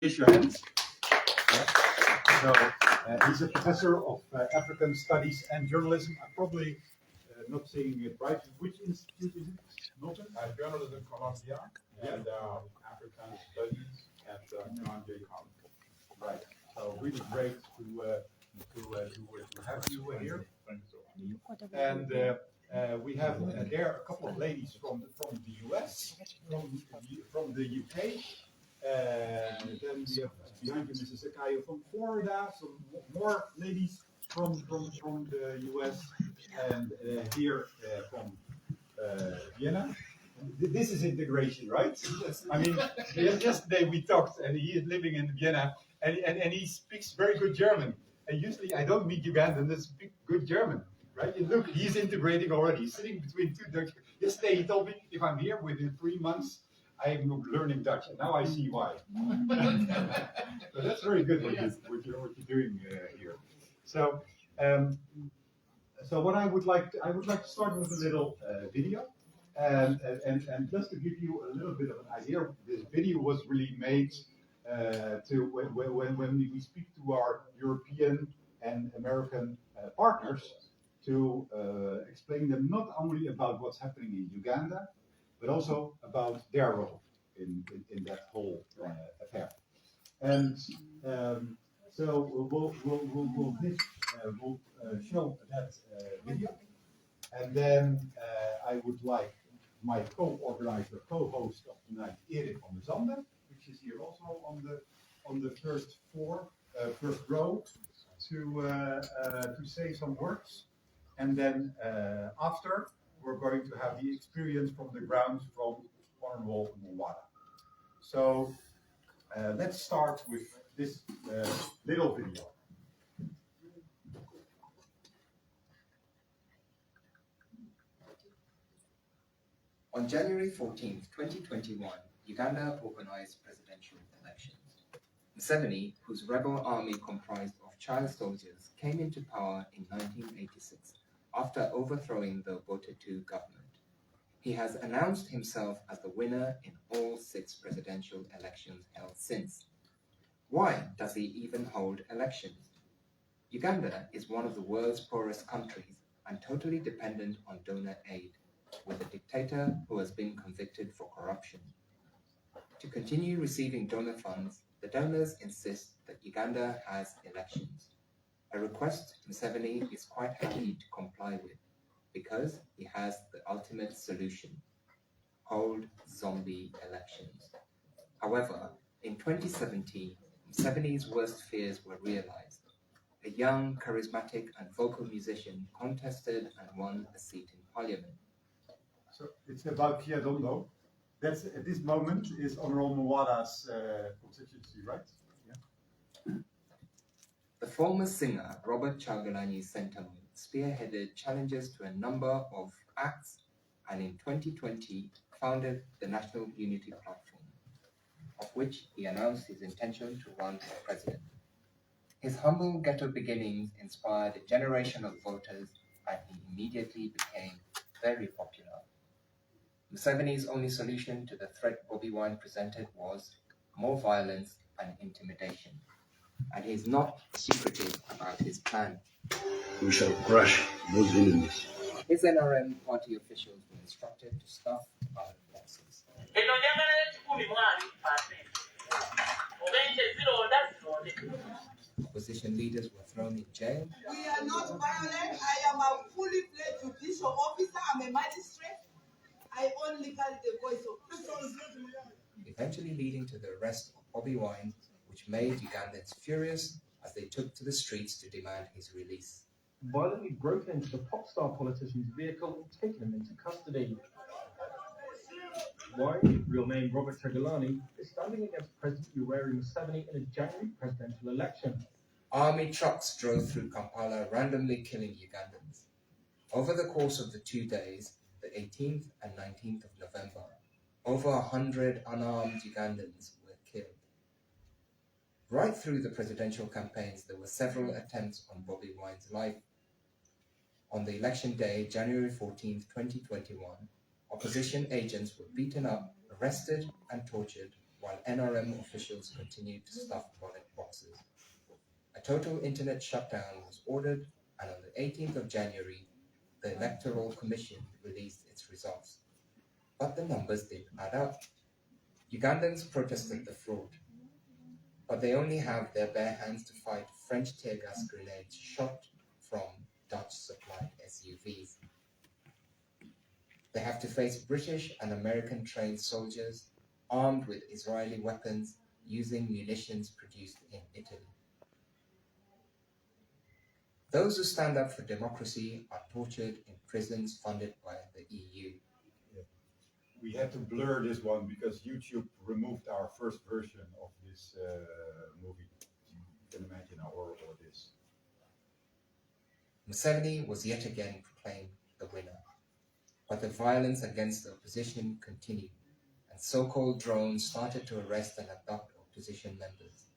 Raise your hands. Yeah. So he's a professor of African Studies and Journalism. I'm probably not saying it right. Which institute is it? Milton? Journalism Columbia and African Studies at kunga College. Right. So really great to have you here. And we have there a couple of ladies from the US, from the UK. And then we have behind you Mrs. Akayo from Florida, some more ladies from the US, and here from Vienna. This is integration, right? I mean, yesterday we talked, and he is living in Vienna, and he speaks very good German. And usually I don't meet Ugandans that speak good German, right? And look, he's integrating already. He's sitting between two Dutch. Yesterday he told me if I'm here within 3 months, I'm learning Dutch, and now I see why. So that's very good what you're doing here. So, so what I would like to start with a little video, and just to give you a little bit of an idea, this video was really made to when we speak to our European and American partners to explain them not only about what's happening in Uganda, but also about their role in that whole affair. And so we'll show that video, and then I would like my co-organizer, co-host of tonight, Erik van der Zanden, which is here also on the first floor, first row, to say some words, and then after, we're going to have the experience from the ground from Honorable Mwada. So let's start with this little video. On January 14, 2021, Uganda organized presidential elections. Museveni, whose rebel army comprised of child soldiers, came into power in 1986. After overthrowing the Vote2 government. He has announced himself as the winner in all 6 presidential elections held since. Why does he even hold elections? Uganda is one of the world's poorest countries and totally dependent on donor aid, with a dictator who has been convicted for corruption. To continue receiving donor funds, the donors insist that Uganda has elections. A request Museveni is quite happy to comply with, because he has the ultimate solution: hold zombie elections. However, in 2017, Museveni's worst fears were realized. A young, charismatic and vocal musician contested and won a seat in parliament. So it's about Kiadondo. That's at this moment is Honorable Mwada's constituency, right? The former singer, Robert Chagulanyi Sentamu, spearheaded challenges to a number of acts and in 2020 founded the National Unity Platform, of which he announced his intention to run for president. His humble ghetto beginnings inspired a generation of voters and he immediately became very popular. Museveni's only solution to the threat Bobi Wine presented was more violence and intimidation. And he's not secretive about his plan. We shall crush those enemies. His NRM party officials were instructed to stuff ballot boxes. Opposition leaders were thrown in jail. We are not violent. I am a fully fledged judicial officer. I'm a magistrate. I only carry the voice of prisoners. Eventually leading to the arrest of Bobi Wine, which made Ugandans furious as they took to the streets to demand his release. Violently broken into the pop star politician's vehicle and taken him into custody. Wine, real name Robert Chagulanyi, is standing against President Yoweri Museveni in a January presidential election. Army trucks drove through Kampala, randomly killing Ugandans. Over the course of the 2 days, the 18th and 19th of November, over 100 unarmed Ugandans were killed. Right through the presidential campaigns, there were several attempts on Bobi Wine's life. On the election day, January 14, 2021, opposition agents were beaten up, arrested and tortured while NRM officials continued to stuff ballot boxes. A total internet shutdown was ordered, and on the 18th of January, the Electoral Commission released its results. But the numbers didn't add up. Ugandans protested the fraud, but they only have their bare hands to fight French tear gas grenades shot from Dutch-supplied SUVs. They have to face British and American trained soldiers armed with Israeli weapons using munitions produced in Italy. Those who stand up for democracy are tortured in prisons funded by the EU. We had to blur this one because YouTube removed our first version of this movie. You can imagine how horrible it is. Museveni was yet again proclaimed the winner, but the violence against the opposition continued, and so-called drones started to arrest and abduct opposition members.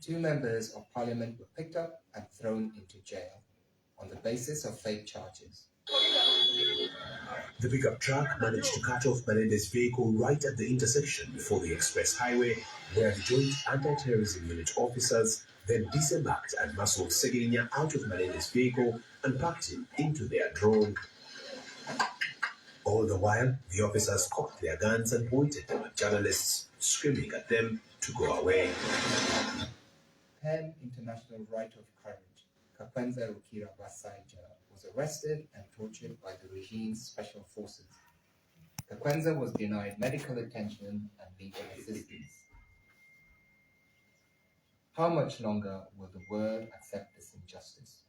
2 members of parliament were picked up and thrown into jail on the basis of fake charges. The pickup truck managed to cut off Menendez's vehicle right at the intersection before the express highway, where the Joint Anti-Terrorism Unit officers then disembarked and muscled Segirinya out of Menendez's vehicle and packed him into their drone. All the while, the officers cocked their guns and pointed them at journalists, screaming at them to go away. Pen International Right of Courage, Kakwenza Rukira Basaija, was arrested and tortured by the regime's special forces. Kakwenza was denied medical attention and legal assistance. How much longer will the world accept this injustice?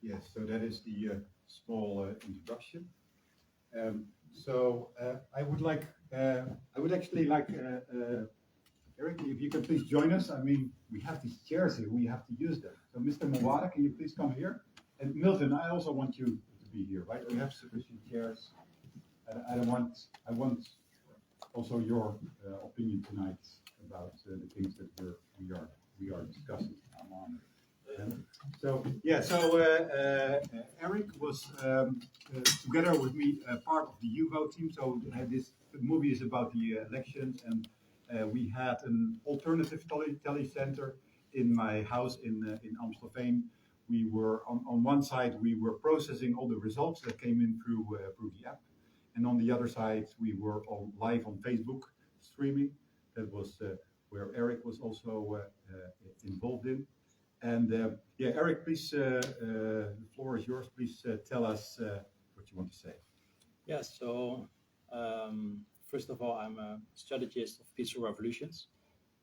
Yes, so that is the small introduction. I would actually like, Eric, if you can please join us. I mean, we have these chairs here, we have to use them. So Mr. Mwara, can you please come here? And Milton, I also want you to be here, right? We have sufficient chairs. I want also your opinion tonight about the things that we are discussing. I'm on. Eric was together with me part of the UVO team. So this movie is about the elections, and we had an alternative tele center in my house in Amstelveen. We were on one side we were processing all the results that came in through the app, and on the other side we were live on Facebook streaming. That was where Eric was also involved in. And Eric, please, the floor is yours. Please tell us what you want to say. Yeah, so first of all, I'm a strategist of peaceful revolutions.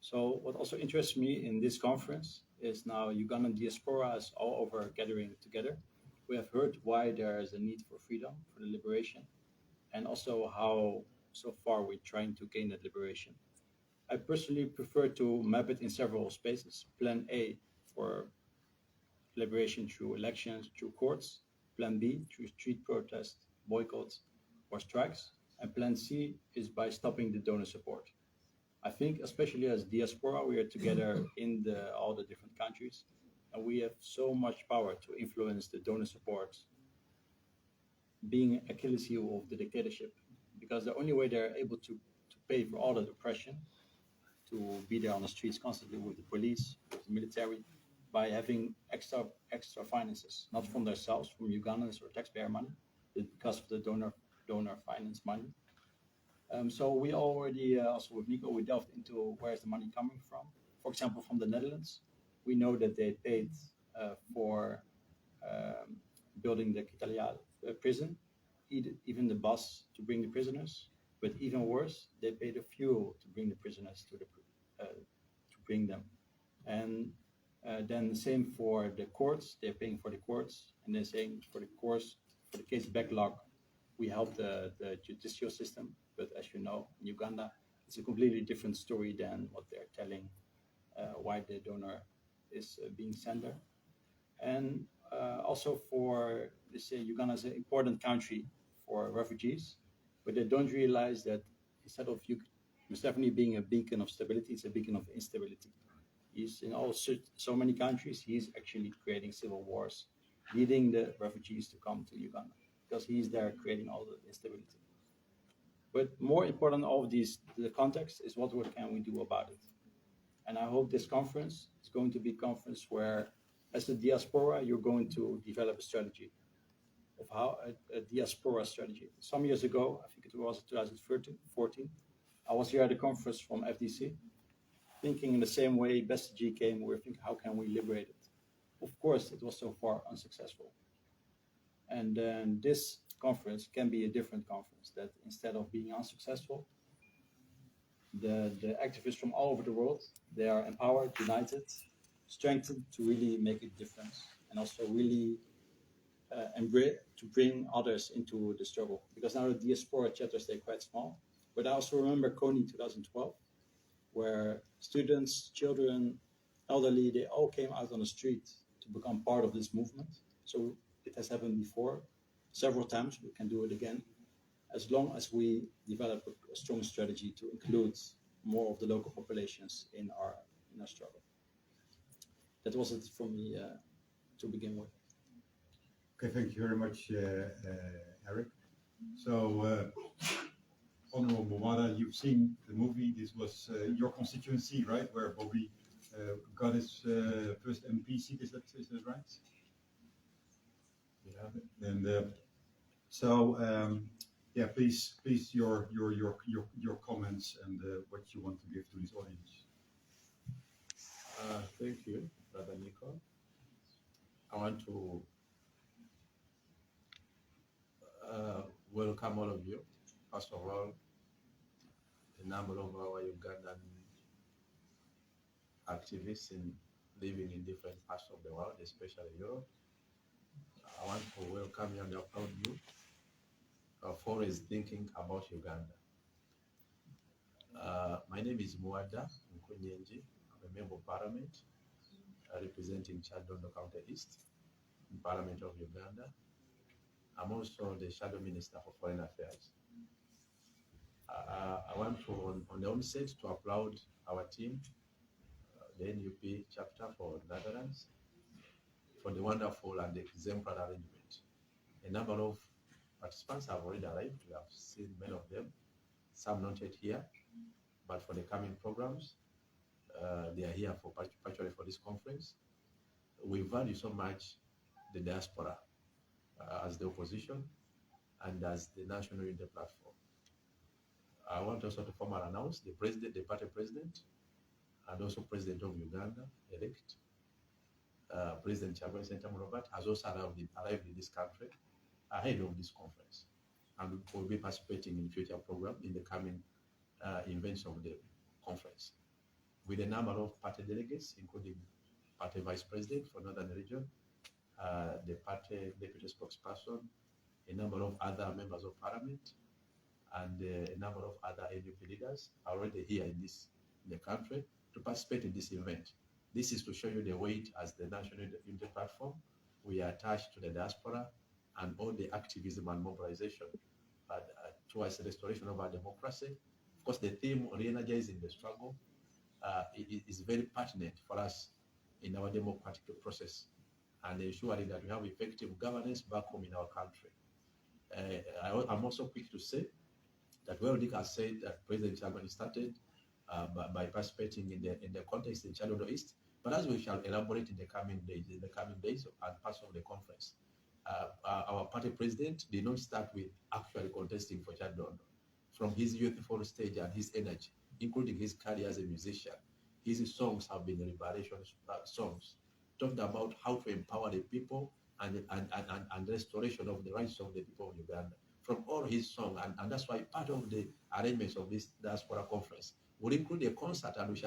So what also interests me in this conference is now Ugandan diaspora is all over gathering together. We have heard why there is a need for freedom, for the liberation, and also how so far we're trying to gain that liberation. I personally prefer to map it in several spaces. Plan A, for liberation through elections, through courts. Plan B, through street protests, boycotts, or strikes. And Plan C is by stopping the donor support. I think, especially as diaspora, we are together in all the different countries, and we have so much power to influence the donor support, being Achilles heel of the dictatorship, because the only way they're able to pay for all the oppression, to be there on the streets constantly with the police, with the military, by having extra finances, not from themselves, from Ugandans or taxpayer money, but because of the donor finance money. So we already, also with Nico, we delved into where's the money coming from. For example, from the Netherlands, we know that they paid for building the Kitalia prison, even the bus to bring the prisoners, but even worse, they paid the fuel to bring the prisoners to bring them. And then the same for the courts, they're paying for the courts, and they're saying for the case backlog, we help the judicial system. But as you know, in Uganda, it's a completely different story than what they're telling, why the donor is being sent there. And also for, they say Uganda is an important country for refugees, but they don't realize that instead of Museveni being a beacon of stability, it's a beacon of instability. He's in so many countries, he's actually creating civil wars, leading the refugees to come to Uganda, because he's there creating all the instability. But more important of these, the context is what can we do about it. And I hope this conference is going to be a conference where, as a diaspora, you're going to develop a strategy of how a diaspora strategy. Some years ago, I think it was 2014, I was here at a conference from FDC, thinking in the same way BestG came, we were thinking, how can we liberate it? Of course, it was so far unsuccessful. And then this conference can be a different conference, that instead of being unsuccessful, the activists from all over the world, they are empowered, united, strengthened to really make a difference, and also really embrace to bring others into the struggle. Because now the diaspora chapters, they're quite small. But I also remember Kony 2012, where students, children, elderly, they all came out on the street to become part of this movement. So it has happened before, several times. We can do it again, as long as we develop a strong strategy to include more of the local populations in our struggle. That was it for me to begin with. Okay, thank you very much, Eric. So, Honorable Mawada, you've seen the movie. This was your constituency, right, where Bobby got his first MP seat. Is that right? Yeah. And yeah, please, your comments and what you want to give to this audience. Thank you, Brother Nico. I want to welcome all of you. First of all, a number of our Ugandan activists living in different parts of the world, especially Europe. I want to welcome you and applaud you for always thinking about Uganda. My name is Muada Kunga. I'm a member of Parliament representing Chadondo County East in Parliament of Uganda. I'm also the Shadow Minister for Foreign Affairs. I want to, on the onset, to applaud our team, the NUP chapter for Netherlands, for the wonderful and exemplary arrangement. A number of participants have already arrived. We have seen many of them, some not yet here, but for the coming programs, they are here for particularly for this conference. We value so much the diaspora as the opposition and as the national unity platform. I want also to formally announce the president, the party president, and also president of Uganda, elect, President Chagwe Sentamu Robert, has also arrived in this country ahead of this conference, and will be participating in future program in the coming events of the conference, with a number of party delegates, including party vice president for Northern Region, the party deputy spokesperson, a number of other members of parliament, and a number of other NUP leaders are already here in the country to participate in this event. This is to show you the weight as the National Unity Platform. We are attached to the diaspora and all the activism and mobilization towards the restoration of our democracy. Of course, the theme on re-energizing the struggle is very pertinent for us in our democratic process and ensuring that we have effective governance back home in our country. I'm also quick to say that Dick has said that President Chagwe started by participating in the context in Chadondo East, but as we shall elaborate in the coming days and parts of the conference, our party president did not start with actually contesting for Chadondo. From his youthful stage and his energy, including his career as a musician, his songs have been liberation songs, talking about how to empower the people and restoration of the rights of the people of Uganda. From all his songs, and that's why part of the arrangements of this diaspora conference will include a concert, and he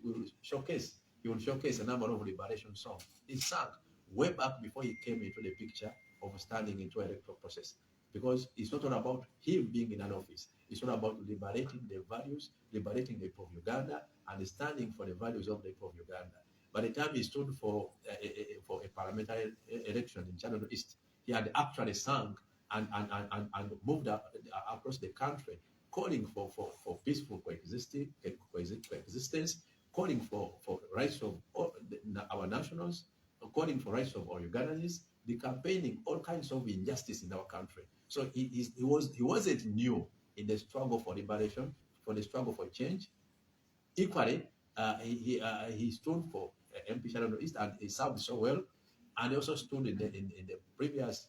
will showcase a number of liberation songs he sang way back before he came into the picture of standing into electoral process. Because it's not all about him being in an office. It's all about liberating the values, liberating the people of Uganda, and standing for the values of the people of Uganda. By the time he stood for a parliamentary election in Chadondo East, he had actually sung and moved up across the country, calling for peaceful coexistence, calling for rights of our nationals, calling for rights of our Ugandans, the campaigning all kinds of injustice in our country. So he wasn't new in the struggle for liberation, for the struggle for change. Equally, he stood for MP Shalom East, and he served so well, and he also stood in the previous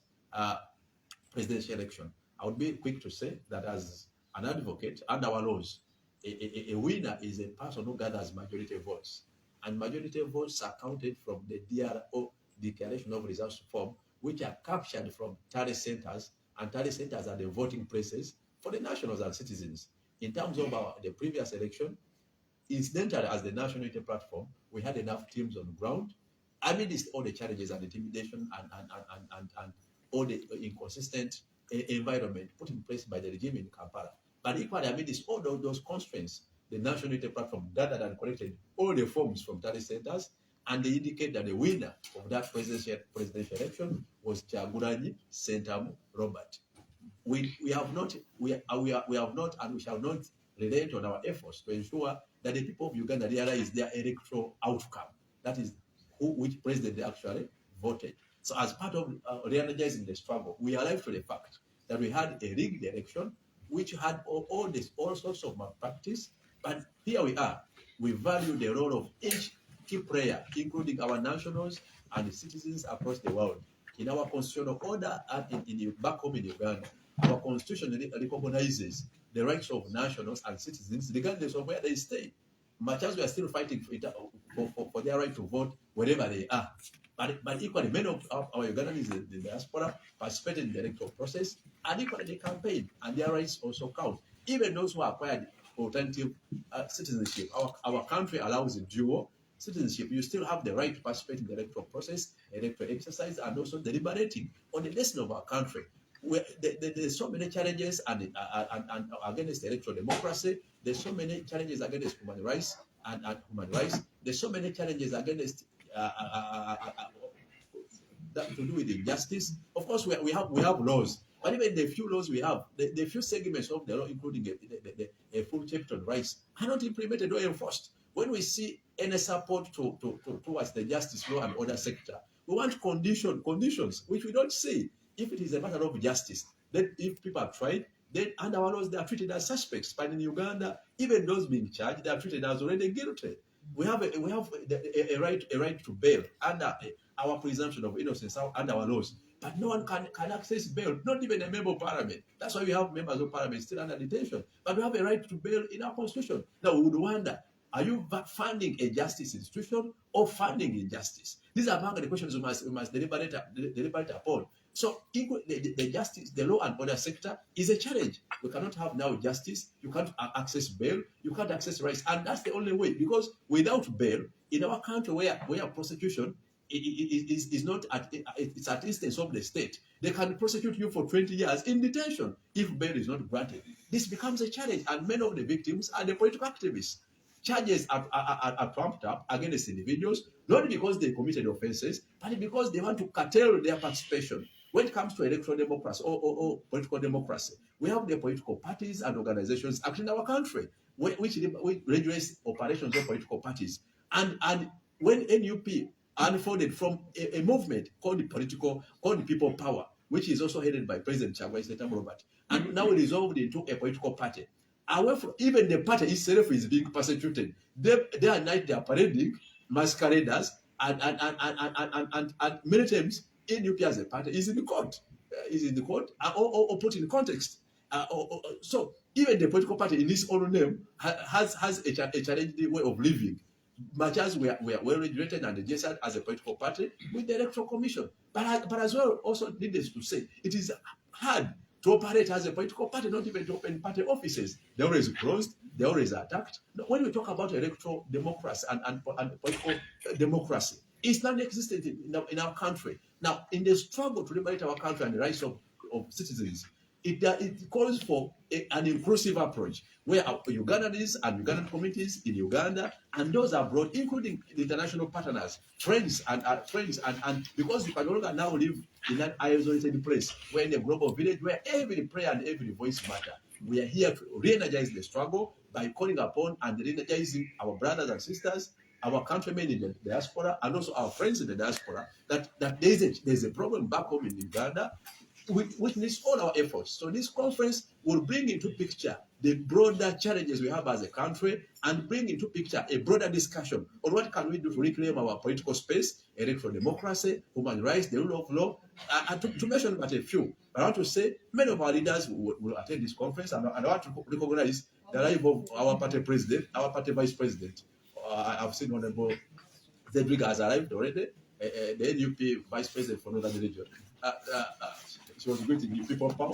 presidential election. I would be quick to say that as an advocate, under our laws, a winner is a person who gathers majority votes, and majority votes are counted from the DRO, Declaration of Results form, which are captured from tally centers, and tally centers are the voting places for the nationals and citizens. In terms of the previous election, incidentally, as the National Unity Platform, we had enough teams on the ground, amidst all the challenges and intimidation and all the inconsistent environment put in place by the regime in Kampala. But equally, amidst all those constraints, the National Unity Platform gathered and collected all the forms from tally centers, and they indicate that the winner of that presidential election was Kyagulanyi Ssentamu Robert. We have not, and we shall not relate on our efforts to ensure that the people of Uganda realize their electoral outcome. That is, which president they actually voted. So as part of re-energizing the struggle, we arrived to the fact that we had a rigged election, which had all sorts of malpractice. But here we are. We value the role of each key player, including our nationals and the citizens across the world. In our constitutional order and back home in Uganda, our constitution recognizes the rights of nationals and citizens regardless of where they stay, much as we are still fighting for their right to vote wherever they are. But equally, many of our Ugandans in the diaspora participated in the electoral process, and equally they campaign, and their rights also count. Even those who acquired alternative citizenship, our country allows dual citizenship. You still have the right to participate in the electoral process, electoral exercise, and also deliberating on the destiny of our country. There's so many challenges and against electoral democracy. There's so many challenges against human rights and human rights. There's so many challenges against that to do with injustice. Of course, we have laws, but even the few laws we have, the few segments of the law, including a full chapter on rights, are not implemented or enforced. When we see any support towards the justice law and order sector, we want conditions which we don't see. If it is a matter of justice, then if people are tried, then under our laws they are treated as suspects. But in Uganda, even those being charged, they are treated as already guilty. We have a right to bail under our presumption of innocence under our laws. But no one can access bail, not even a member of parliament. That's why we have members of parliament still under detention. But we have a right to bail in our constitution. Now we would wonder, are you funding a justice institution or funding injustice? These are among the questions we must deliberate upon. So the justice, the law and order sector is a challenge. We cannot have now justice. You can't access bail. You can't access rights. And that's the only way, because without bail, in our country where prosecution is not it's at instance of the state, they can prosecute you for 20 years in detention if bail is not granted. This becomes a challenge, and many of the victims are the political activists. Charges are trumped up against individuals, not because they committed offenses, but because they want to curtail their participation. When it comes to electoral democracy or political democracy, we have the political parties and organizations acting in our country, which regulates operations of political parties. And when NUP unfolded from a movement called the People Power, which is also headed by President Kyagulanyi Ssentamu Robert, and now resolved into a political party. However, even the party itself is being persecuted. Day and night they are parading masqueraders, and many times NUP as a party is in the court, or put in context. So even the political party in its own name has a challenging way of living, much as we are well regulated and registered as a political party with the Electoral Commission. But as well, also needless to say, it is hard to operate as a political party, not even to open party offices. They're always closed, they're always attacked. When we talk about electoral democracy and political democracy, it's non-existent in our country. Now, in the struggle to liberate our country and the rights of citizens, it calls for an inclusive approach where Ugandans and Ugandan communities in Uganda and those abroad, including the international partners, friends, and because you can no longer now live in an isolated place, we're in a global village where every prayer and every voice matter. We are here to re-energize the struggle by calling upon and re-energizing our brothers and sisters, our countrymen in the diaspora, and also our friends in the diaspora, that there's a problem back home in Uganda. witness all our efforts. So this conference will bring into picture the broader challenges we have as a country and bring into picture a broader discussion on what can we do to reclaim our political space, electoral democracy, human rights, the rule of law. And to mention but a few, I want to say many of our leaders will attend this conference, and I want to recognize the life of our party president, our party vice president. I've seen Honorable Zedwig has arrived already, the NUP vice president for Northern Region. She was greeting you, people power.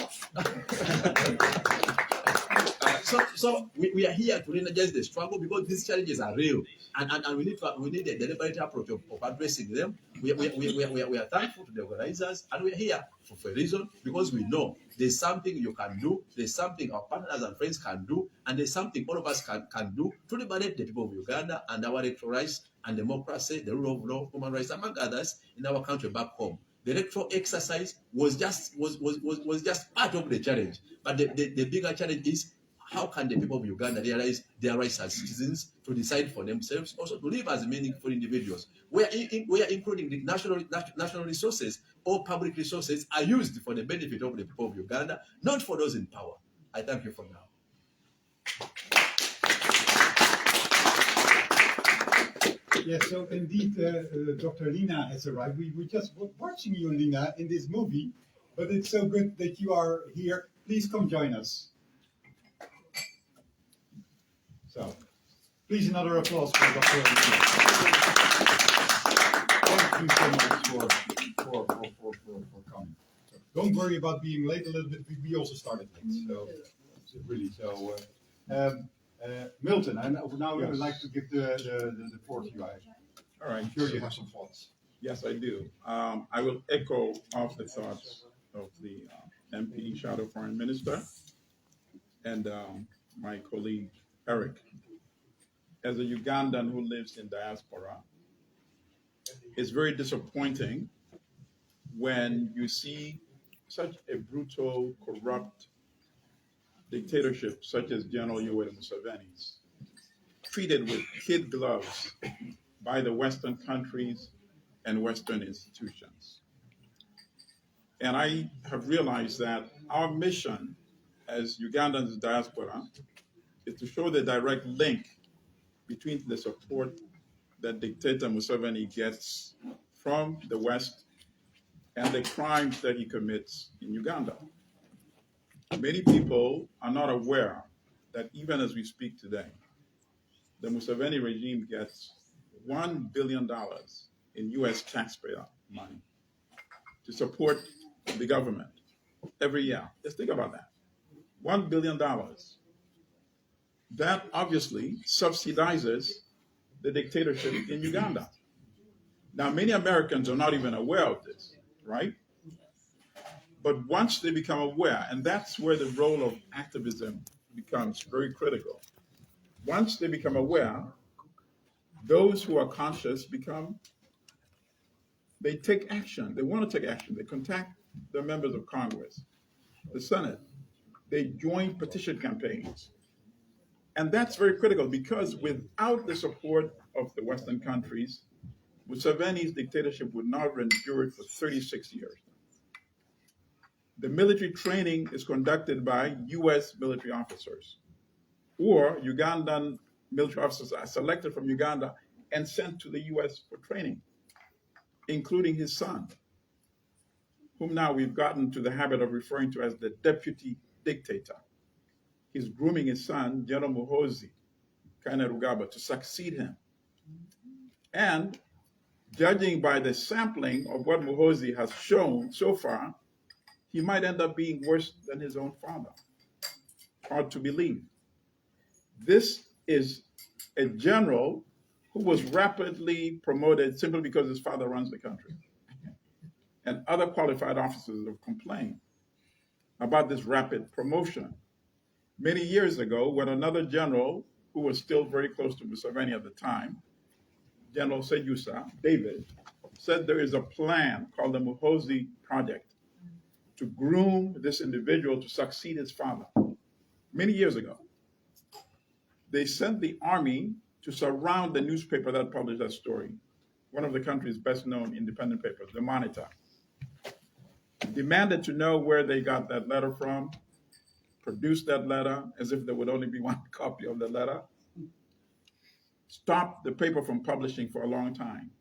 So we are here to energize the struggle because these challenges are real, and we need a deliberate approach of addressing them. We are thankful to the organizers, and we are here for a reason, because we know there's something you can do, there's something our partners and friends can do, and there's something all of us can do to liberate the people of Uganda and our electoral rights and democracy, the rule of law, human rights, among others, in our country back home. The electoral exercise was just part of the challenge, but the bigger challenge is how can the people of Uganda realize their rights as citizens to decide for themselves, also to live as meaningful individuals, where including the national resources or public resources are used for the benefit of the people of Uganda, not for those in power. I thank you for now. Yes, so indeed, Dr. Lina has arrived. We just were watching you, Lina, in this movie, but it's so good that you are here. Please come join us. So, please another applause for Dr. Lina. Thank you so much for coming. So don't worry about being late a little bit. We also started late, so really. So, Milton, and now we would like to give the floor to you. All right. I'm sure you have some thoughts. Yes, I do. I will echo off the thoughts of the MP, Shadow Foreign Minister, and my colleague, Eric. As a Ugandan who lives in diaspora, it's very disappointing when you see such a brutal, corrupt dictatorship such as General Yoweri Museveni's treated with kid gloves by the Western countries and Western institutions. And I have realized that our mission as Ugandans in diaspora is to show the direct link between the support that dictator Museveni gets from the West and the crimes that he commits in Uganda. Many people are not aware that even as we speak today, the Museveni regime gets $1 billion in US taxpayer money to support the government every year. Just think about that. $1 billion. That obviously subsidizes the dictatorship in Uganda. Now, many Americans are not even aware of this, right? But once they become aware, and that's where the role of activism becomes very critical. Once they become aware, those who are conscious they take action. They want to take action. They contact the members of Congress, the Senate. They join petition campaigns. And that's very critical because without the support of the Western countries, Museveni's dictatorship would not have endured for 36 years. The military training is conducted by US military officers, or Ugandan military officers are selected from Uganda and sent to the US for training, including his son, whom now we've gotten to the habit of referring to as the deputy dictator. He's grooming his son, General Muhoozi Kainerugaba, to succeed him. And judging by the sampling of what Muhoozi has shown so far, he might end up being worse than his own father. Hard to believe. This is a general who was rapidly promoted simply because his father runs the country. And other qualified officers have complained about this rapid promotion. Many years ago, when another general, who was still very close to Museveni at the time, General Seyusa, David, said there is a plan called the Muhoozi Project to groom this individual to succeed his father. Many years ago, they sent the army to surround the newspaper that published that story, one of the country's best known independent papers, The Monitor. demanded to know where they got that letter from, produced that letter as if there would only be one copy of the letter, stopped the paper from publishing for a long time,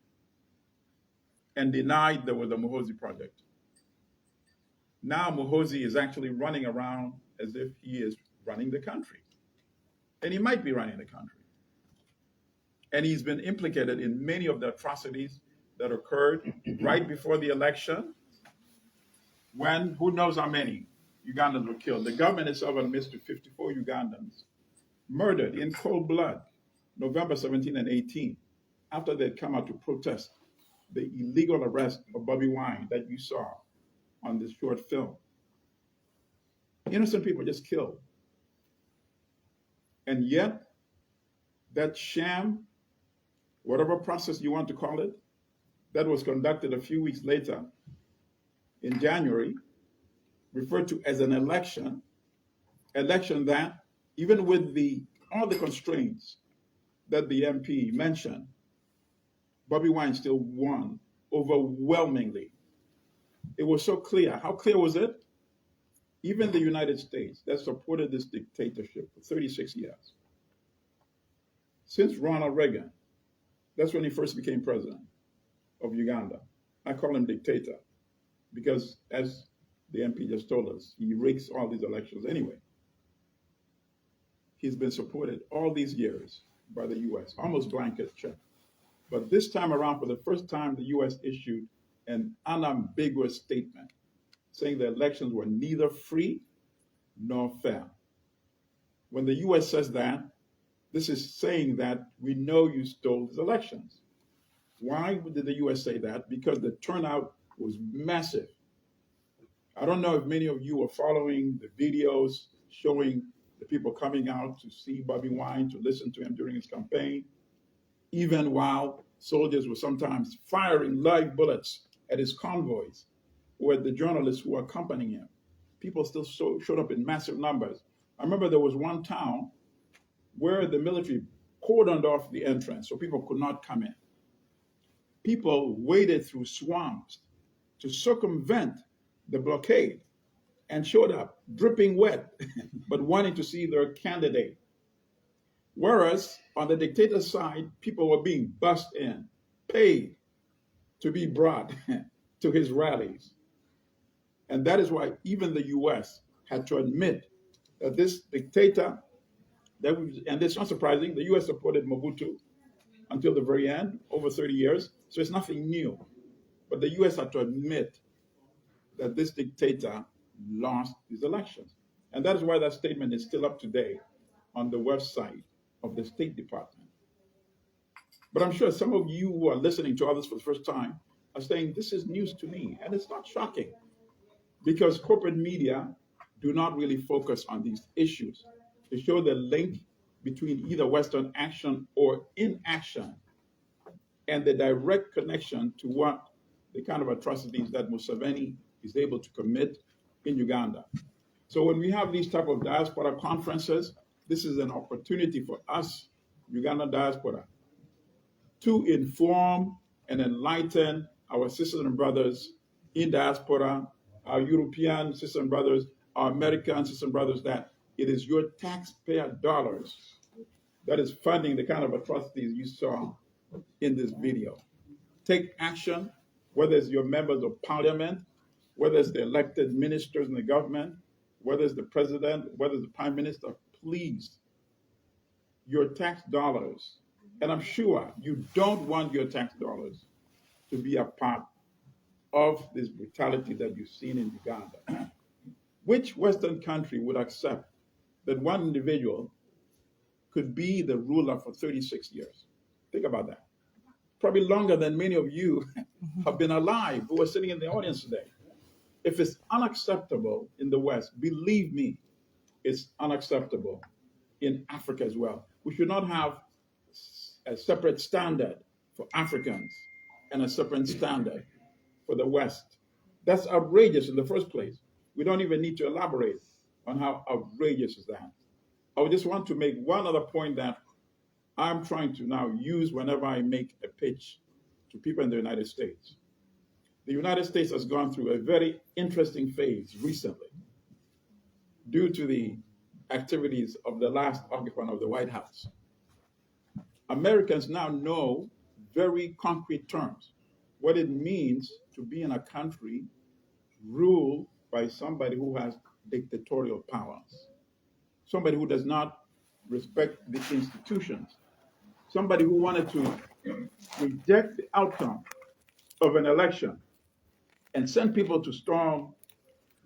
and denied there was a Muhoozi project. Now Muhoozi is actually running around as if he is running the country. And he might be running the country. And he's been implicated in many of the atrocities that occurred right before the election, when who knows how many Ugandans were killed. The government itself admits to 54 Ugandans murdered in cold blood, November 17 and 18, after they'd come out to protest the illegal arrest of Bobby Wine that you saw on this short film. Innocent people just killed. And yet, that sham, whatever process you want to call it, that was conducted a few weeks later in January, referred to as an election that, even with all the constraints that the MP mentioned, Bobby Wine still won overwhelmingly. It was so clear. How clear was it? Even the United States that supported this dictatorship for 36 years, since Ronald Reagan, that's when he first became president of Uganda. I call him dictator because, as the MP just told us, he rigs all these elections anyway. He's been supported all these years by the US, almost blanket check. But this time around, for the first time, the US issued an unambiguous statement saying the elections were neither free nor fair. When the US says that, this is saying that we know you stole these elections. Why did the US say that? Because the turnout was massive. I don't know if many of you are following the videos showing the people coming out to see Bobby Wine, to listen to him during his campaign, even while soldiers were sometimes firing live bullets at his convoys or at the journalists who were accompanying him. People still showed up in massive numbers. I remember there was one town where the military cordoned off the entrance so people could not come in. People waded through swamps to circumvent the blockade and showed up dripping wet, but wanting to see their candidate. Whereas on the dictator's side, people were being bussed in, paid to be brought to his rallies. And that is why even the US had to admit that this dictator, and it's not surprising, the US supported Mobutu until the very end, over 30 years, so it's nothing new. But the US had to admit that this dictator lost his elections. And that is why that statement is still up today on the website of the State Department. But I'm sure some of you who are listening to others for the first time are saying, this is news to me. And it's not shocking, because corporate media do not really focus on these issues. They show the link between either Western action or inaction and the direct connection to what the kind of atrocities that Museveni is able to commit in Uganda. So when we have these type of diaspora conferences, this is an opportunity for us, Uganda diaspora, to inform and enlighten our sisters and brothers in diaspora, our European sisters and brothers, our American sisters and brothers, that it is your taxpayer dollars that is funding the kind of atrocities you saw in this video. Take action, whether it's your members of parliament, whether it's the elected ministers in the government, whether it's the president, whether it's the prime minister, please, your tax dollars, and I'm sure you don't want your tax dollars to be a part of this brutality that you've seen in Uganda. Which Western country would accept that one individual could be the ruler for 36 years? Think about that. Probably longer than many of you have been alive who are sitting in the audience today. If it's unacceptable in the West, believe me, it's unacceptable in Africa as well. We should not have a separate standard for Africans and a separate standard for the West. That's outrageous in the first place. We don't even need to elaborate on how outrageous is that. I just want to make one other point that I'm trying to now use whenever I make a pitch to people in the United States. the United States has gone through a very interesting phase recently due to the activities of the last occupant of the White House. Americans now know very concrete terms what it means to be in a country ruled by somebody who has dictatorial powers, somebody who does not respect the institutions, somebody who wanted to reject the outcome of an election and send people to storm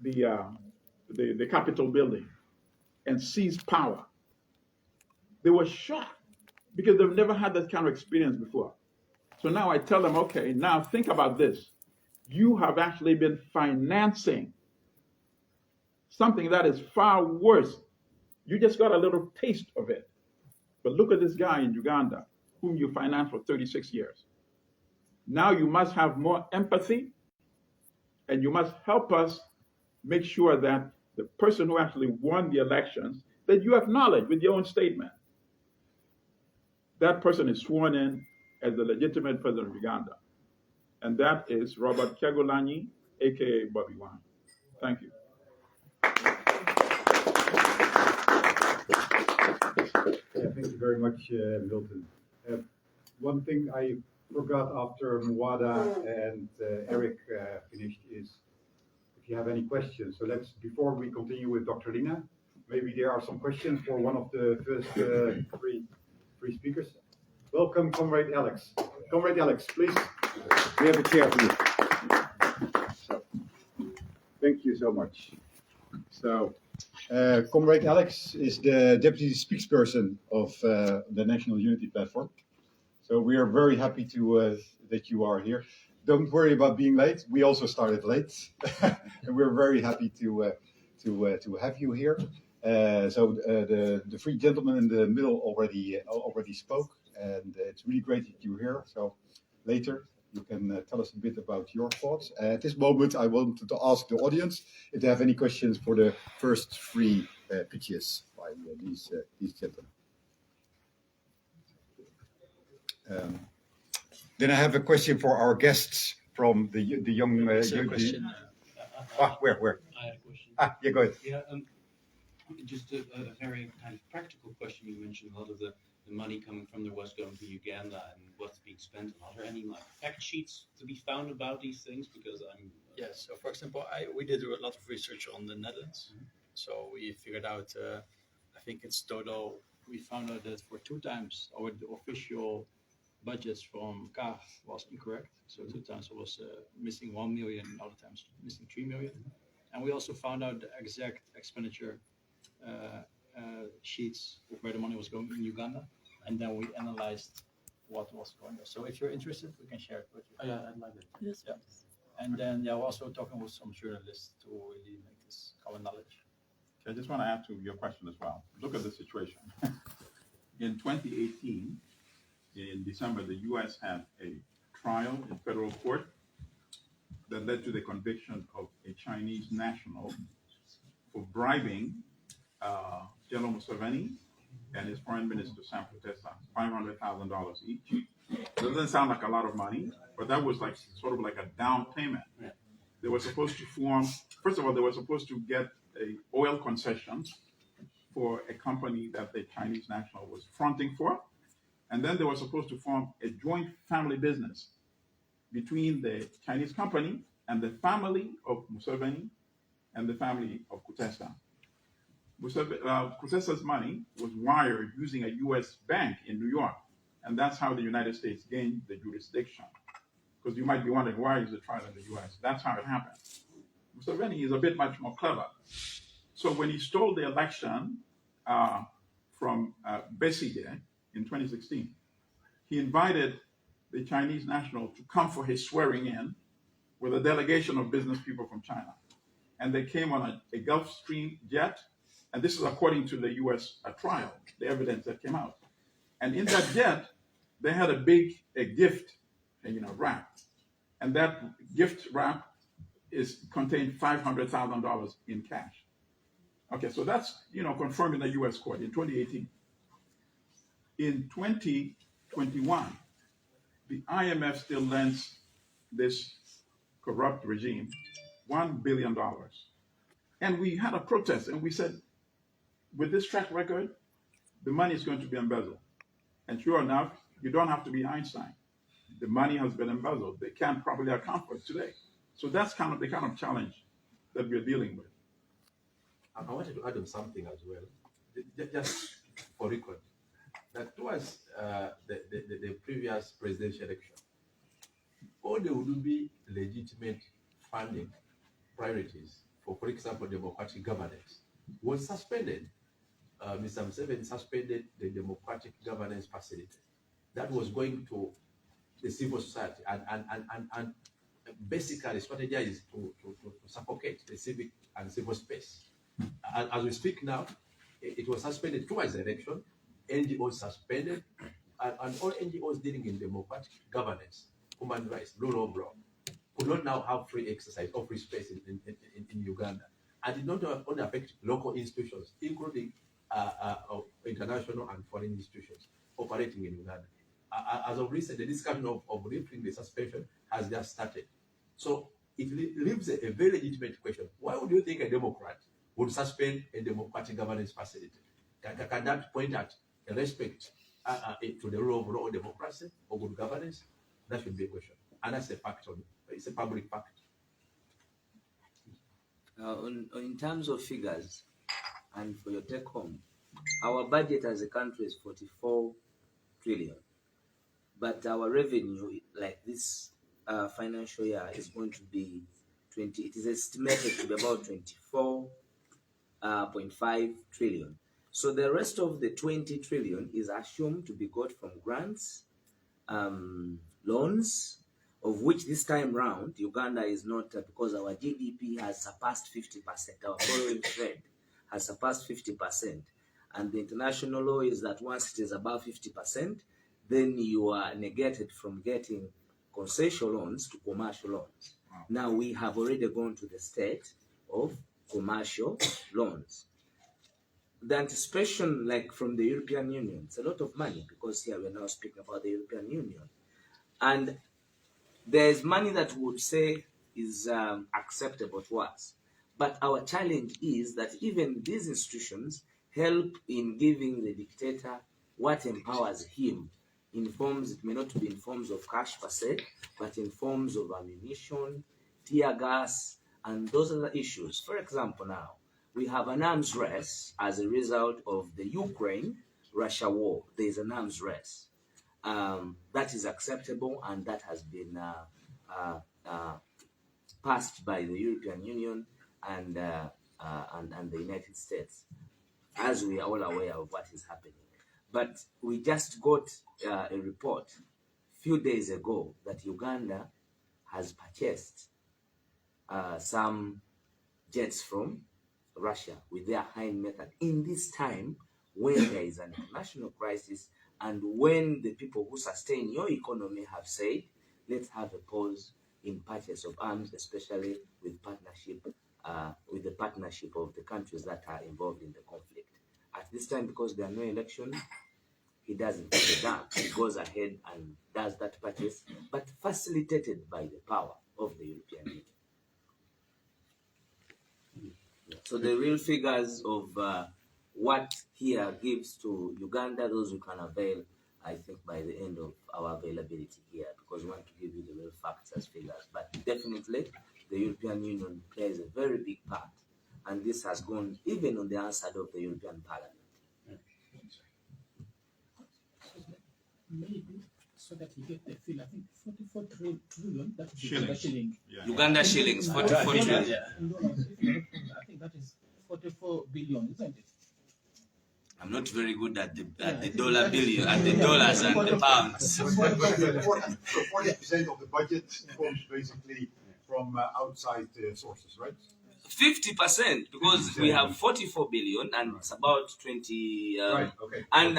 the Capitol building and seize power. They were shocked because they've never had that kind of experience before. So now I tell them, okay, now think about this. You have actually been financing something that is far worse. You just got a little taste of it. But look at this guy in Uganda, whom you financed for 36 years. Now you must have more empathy, and you must help us make sure that the person who actually won the elections, that you acknowledge with your own statement, that person is sworn in as the legitimate president of Uganda. And that is Robert Kyagulanyi, aka Bobby Wine. Thank you. Yeah, thank you very much, Milton. One thing I forgot after Mwada and Eric finished is if you have any questions. So before we continue with Dr. Lina, maybe there are some questions for one of the first three speakers. Welcome, Comrade Alex. Comrade Alex, please. We have a chair for you. So, thank you so much. So, Comrade Alex is the deputy spokesperson of the National Unity Platform. So we are very happy to that you are here. Don't worry about being late. We also started late, and we're very happy to have you here. The three gentlemen in the middle already spoke, and it's really great that you're here. So later you can tell us a bit about your thoughts. At this moment, I wanted to ask the audience if they have any questions for the first three pitches by these gentlemen. Then I have a question for our guests from the young. Where? I had a question. Yeah, go ahead. Yeah, just a very kind of practical question. You mentioned a lot of the money coming from the West going to Uganda and what's being spent. Are there any fact sheets to be found about these things? Because Yes. So, for example, we did a lot of research on the Netherlands. Mm-hmm. So we figured out, I think it's total. We found out that for 2 times our official budgets from CAF was incorrect. So 2 times it was missing 1 million, and other times missing 3 million. And we also found out the exact expenditure sheets of where the money was going in Uganda. And then we analyzed what was going on. So if you're interested, we can share it with you. yeah, I'd like it. Yes. Yeah. And then we're also talking with some journalists to really make this common knowledge. I just want to add to your question as well. Look at the situation. In 2018, in December, the U.S. had a trial in federal court that led to the conviction of a Chinese national for bribing General Museveni and his foreign minister, Sam Kutesa, $500,000 each. It doesn't sound like a lot of money, but that was like sort of like a down payment. Yeah. They were supposed to form, first of all, they were supposed to get a oil concession for a company that the Chinese national was fronting for. And then they were supposed to form a joint family business between the Chinese company and the family of Museveni and the family of Kutesa. Kutesa's money was wired using a U.S. bank in New York. And that's how the United States gained the jurisdiction. Because you might be wondering, why is the trial in the U.S.? That's how it happened. Museveni is a bit much more clever. So when he stole the election from Besigye in 2016, he invited the Chinese national to come for his swearing in with a delegation of business people from China. And they came on a Gulfstream jet. And this is according to the U.S. trial, the evidence that came out. And in that jet, they had a big gift, wrap. And that gift wrap contained $500,000 in cash. Okay, so that's, confirmed in the U.S. court in 2018. In 2021, the IMF still lends this corrupt regime $1 billion. And we had a protest and we said, with this track record, the money is going to be embezzled. And sure enough, you don't have to be Einstein. The money has been embezzled. They can't properly account for it today. So that's kind of the kind of challenge that we're dealing with. I wanted to add on something as well, just for record, that towards the previous presidential election, all there would be legitimate funding priorities for example, democratic governance was suspended. Mr. Museveni suspended the democratic governance facility that was going to the civil society and basically strategized to suffocate the civic and civil space. As we speak now, it was suspended towards the election, NGOs suspended, and all NGOs dealing in democratic governance, human rights, rule of law, could not now have free exercise or free space in Uganda. And it not only affect local institutions, including international and foreign institutions operating in Uganda. As of recent, the discussion of lifting the suspension has just started. So it leaves a very legitimate question. Why would you think a Democrat would suspend a democratic governance facility? Can that point at a respect to the rule of law or democracy or good governance? That should be a question. And that's a fact. It's a public fact. In terms of figures, and for your take home, our budget as a country is 44 trillion. But our revenue, like this financial year, is going to be it is estimated to be about 24.5 trillion. So the rest of the 20 trillion is assumed to be got from grants, loans, of which this time round, Uganda is not, because our GDP has surpassed 50%, our foreign trade has surpassed 50%. And the international law is that once it is above 50%, then you are negated from getting concessional loans to commercial loans. Wow. Now we have already gone to the state of commercial loans. The anticipation, like from the European Union, it's a lot of money, because here we're now speaking about the European Union. And there's money that we would say is acceptable to us. But our challenge is that even these institutions help in giving the dictator what empowers him in forms, it may not be in forms of cash per se, but in forms of ammunition, tear gas, and those other issues. For example, now, we have an arms race as a result of the Ukraine-Russia war. There is an arms race. That is acceptable, and that has been passed by the European Union and the United States, as we are all aware of what is happening. But we just got a report a few days ago that Uganda has purchased some jets from Russia with their hind method in this time when there is an international crisis, and when the people who sustain your economy have said, let's have a pause in purchase of arms, especially with the partnership of the countries that are involved in the conflict. At this time, because there are no elections, he doesn't take the damn. He goes ahead and does that purchase, but facilitated by the power of the European Union. So the real figures of what here gives to Uganda, those who can avail, I think, by the end of our availability here, because we want to give you the real facts as figures. But definitely, the European Union plays a very big part, and this has gone even on the answer of the European Parliament. Maybe so that you get the feel, I think 44 trillion, that is Uganda shilling. Yeah. Uganda shillings, 44 trillion. In dollars, I think that is 44 billion, isn't it? I'm not very good at the dollar billion, at the dollars and the pounds. So 40% of the budget comes basically from outside sources, right? 50%, because we have 44 billion and it's about 20 right, okay. And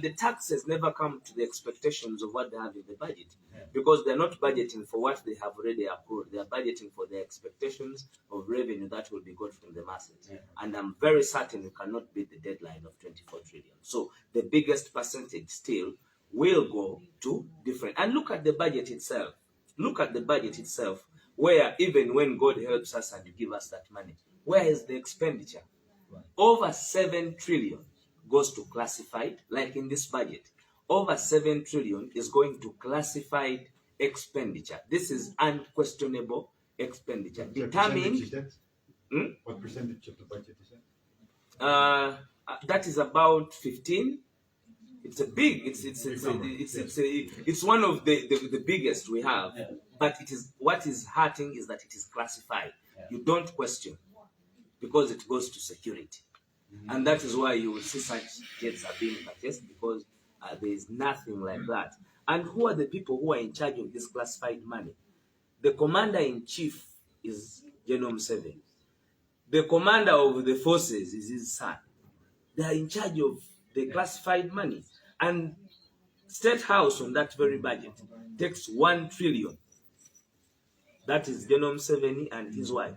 the taxes never come to the expectations of what they have in the budget, because they're not budgeting for what they have already approved. They're budgeting for the expectations of revenue that will be got from the masses. And I'm very certain we cannot beat the deadline of 24 trillion. So the biggest percentage still will go to different. And look at the budget itself. Look at the budget itself. where even when God helps us and you give us that money, where is the expenditure? Right. Over 7 trillion goes to classified, like in this budget. Over 7 trillion is going to classified expenditure. This is unquestionable expenditure. Determined. Is that? What percentage of the budget is that? That is about 15. It's a big. It's one of the biggest we have. Yeah. But it is what is hurting is that it is classified. Yeah. You don't question because it goes to security, and that is why you will see such jets are being purchased because there is nothing like that. And who are the people who are in charge of this classified money? The commander-in-chief is General Museveni. The commander of the forces is his son. They are in charge of the classified money. And State House on that very budget takes 1 trillion. That is General Museveni and his wife.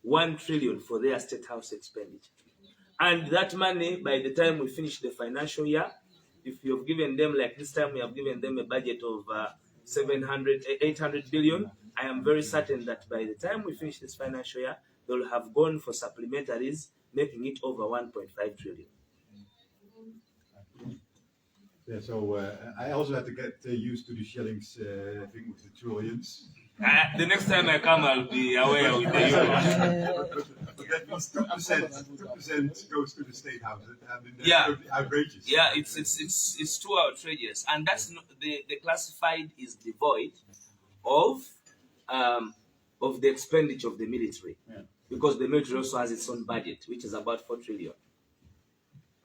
1 trillion for their State House expenditure. And that money, by the time we finish the financial year, if you have given them, like this time we have given them a budget of 800 billion, I am very certain that by the time we finish this financial year, they'll have gone for supplementaries, making it over 1.5 trillion. Yeah, so I also had to get used to the shillings thing with the trillions. The next time I come, I'll be aware with the euro. But that means 2% goes to the State House. I mean, that's yeah, totally outrageous. Yeah, it's too outrageous, and that's not, the classified is devoid of the expenditure of the military, because the military also has its own budget, which is about 4 trillion.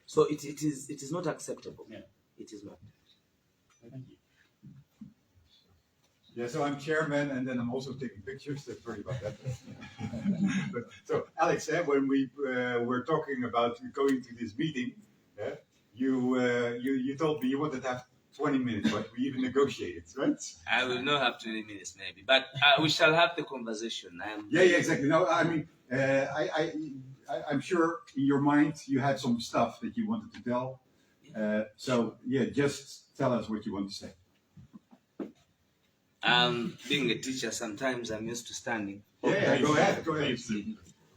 So it is not acceptable. Yeah. It is not. Thank you. Yeah, so I'm chairman, and then I'm also taking pictures. Sorry about that. But, so, Alex, when we were talking about going to this meeting, you told me you wanted to have 20 minutes, but we even negotiated, right? I will not have 20 minutes, maybe, but we shall have the conversation. Yeah, exactly. No, I mean, I'm sure in your mind you had some stuff that you wanted to tell. So, yeah, just tell us what you want to say. Being a teacher, sometimes I'm used to standing. Yeah, go ahead.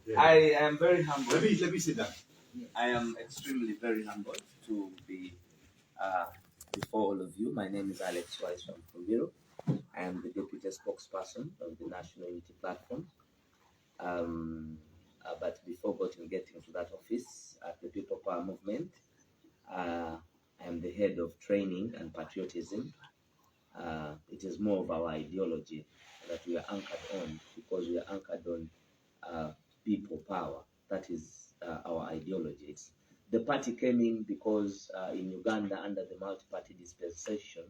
Yeah. I am very humbled. Let me sit down. I am extremely very humbled to be before all of you. My name is Alex Wise from Kungiro. I am the deputy spokesperson of the National Unity Platform. But before getting to that office at the People Power Movement, I am the head of training and patriotism. It is more of our ideology that we are anchored on, because we are anchored on people power. That is our ideology. The party came in because in Uganda, under the multi-party dispensation,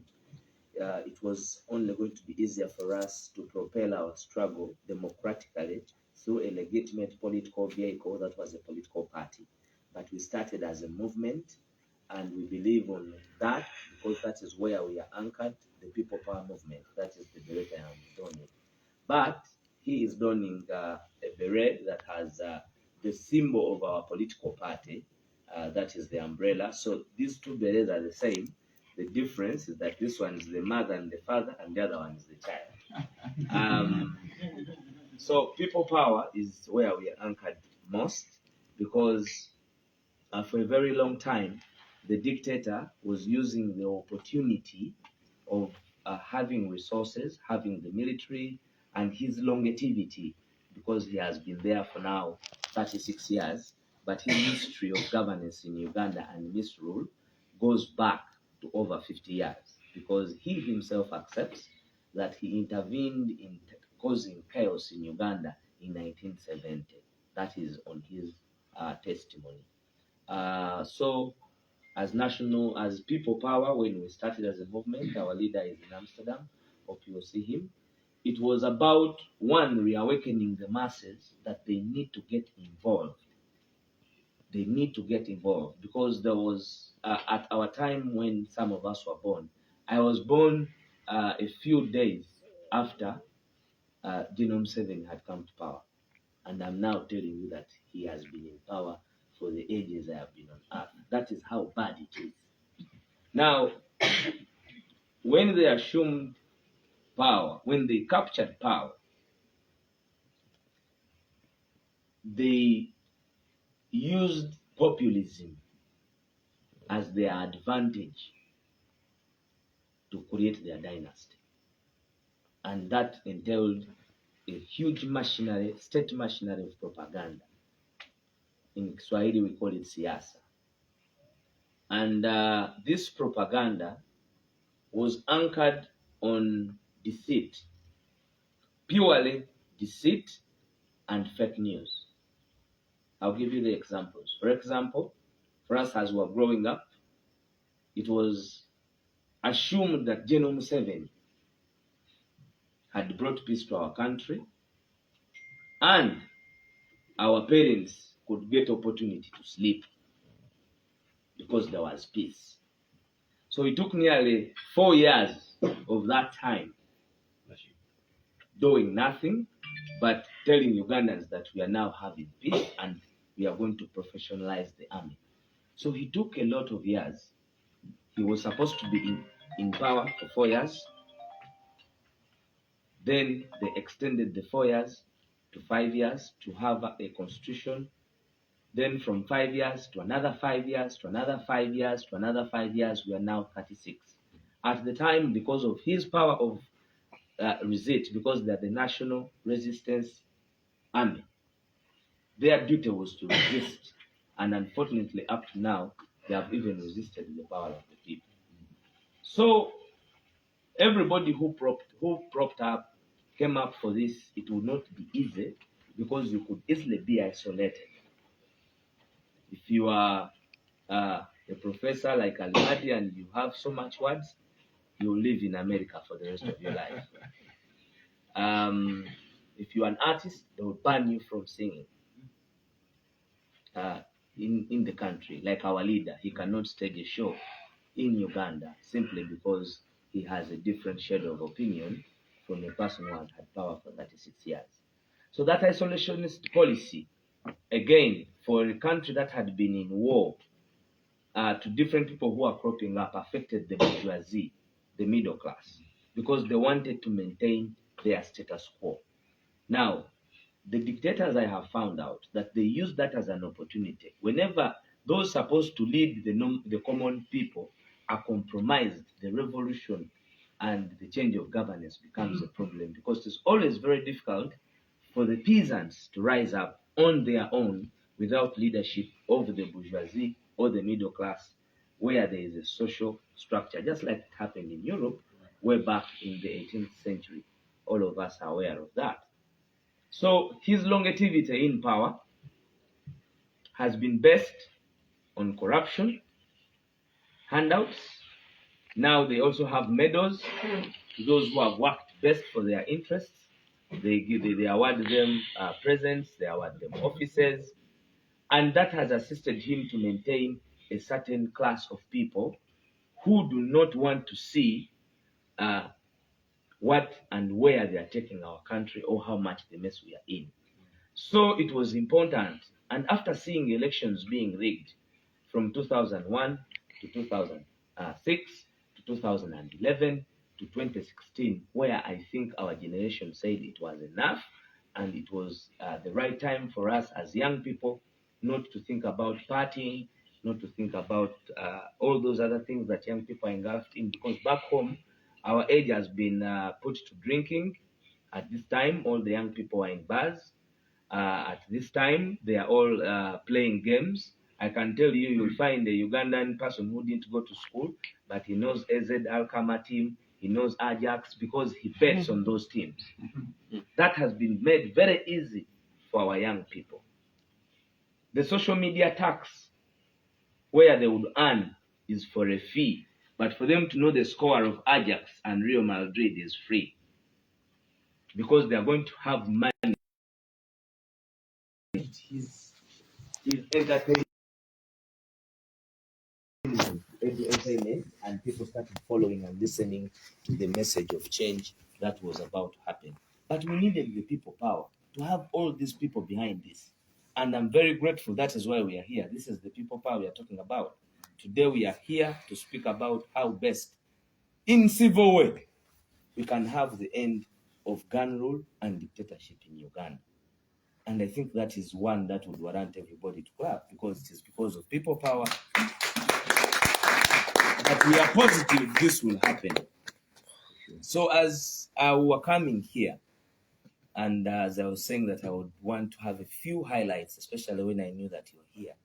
it was only going to be easier for us to propel our struggle democratically through a legitimate political vehicle that was a political party. But we started as a movement, and we believe on that because that is where we are anchored, the People Power Movement. That is the beret I am donning. But he is donning a beret that has the symbol of our political party, that is the umbrella. So these two berets are the same. The difference is that this one is the mother and the father, and the other one is the child. So People Power is where we are anchored most, because for a very long time, the dictator was using the opportunity of having resources, having the military, and his longevity, because he has been there for now 36 years, but his history of governance in Uganda and misrule goes back to over 50 years, because he himself accepts that he intervened in causing chaos in Uganda in 1970. That is on his testimony. So as People Power, when we started as a movement, our leader is in Amsterdam, hope you will see him. It was about, one, reawakening the masses that they need to get involved. They need to get involved, because there was, at our time when some of us were born, I was born a few days after General Museveni had come to power. And I'm now telling you that he has been in power for the ages I have been on earth. That is how bad it is. Now, when they assumed power, when they captured power, they used populism as their advantage to create their dynasty. And that entailed a huge machinery, state machinery of propaganda. In Kiswahili, we call it siasa. And this propaganda was anchored on deceit, purely deceit and fake news. I'll give you the examples. For example, for us as we were growing up, it was assumed that General Museveni had brought peace to our country, and our parents could get opportunity to sleep because there was peace. So it took nearly 4 years of that time doing nothing but telling Ugandans that we are now having peace and we are going to professionalize the army. So he took a lot of years. He was supposed to be in power for 4 years. Then they extended the 4 years to 5 years to have a constitution. Then from 5 years to another 5 years to another 5 years to another 5 years, we are now 36. At the time, because of his power of resist, because they are the National Resistance Army, their duty was to resist. And unfortunately, up to now, they have even resisted the power of the people. So everybody who propped up came up for this. It would not be easy because you could easily be isolated. If you are a professor like Almadi and you have so much words, you'll live in America for the rest of your life. If you're an artist, they will ban you from singing in the country. Like our leader, he cannot stage a show in Uganda simply because he has a different shade of opinion from a person who had had power for 36 years. So that isolationist policy, again, for a country that had been in war, to different people who are cropping up, affected the bourgeoisie, the middle class, because they wanted to maintain their status quo. Now, the dictators, I have found out that they use that as an opportunity. Whenever those supposed to lead the common people are compromised, the revolution and the change of governance becomes a problem, because it's always very difficult for the peasants to rise up on their own without leadership of the bourgeoisie or the middle class, where there is a social structure, just like it happened in Europe, way back in the 18th century. All of us are aware of that. So his longevity in power has been based on corruption, handouts. Now they also have medals to those who have worked best for their interests. They award them presents, they award them offices, and that has assisted him to maintain a certain class of people who do not want to see what and where they are taking our country or how much the mess we are in. So it was important. And after seeing elections being rigged from 2001 to 2006 to 2011 to 2016, where I think our generation said it was enough and it was the right time for us as young people not to think about partying, not to think about all those other things that young people are engulfed in, because back home, our age has been put to drinking. At this time, all the young people are in bars. At this time, they are all playing games. I can tell you, you'll find a Ugandan person who didn't go to school, but he knows AZ Alkama team, he knows Ajax, because he bets on those teams. That has been made very easy for our young people. The social media tax, where they would earn, is for a fee, but for them to know the score of Ajax and Real Madrid is free, because they are going to have money. His entertainment, and people started following and listening to the message of change that was about to happen. But we needed the people power to have all these people behind this. And I'm very grateful. That is why we are here. This is the people power we are talking about. Today we are here to speak about how best, in civil way, we can have the end of gun rule and dictatorship in Uganda. And I think that is one that would warrant everybody to clap, because it is because of people power that we are positive this will happen. So as I were coming here, and as I was saying that I would want to have a few highlights, especially when I knew that you were here.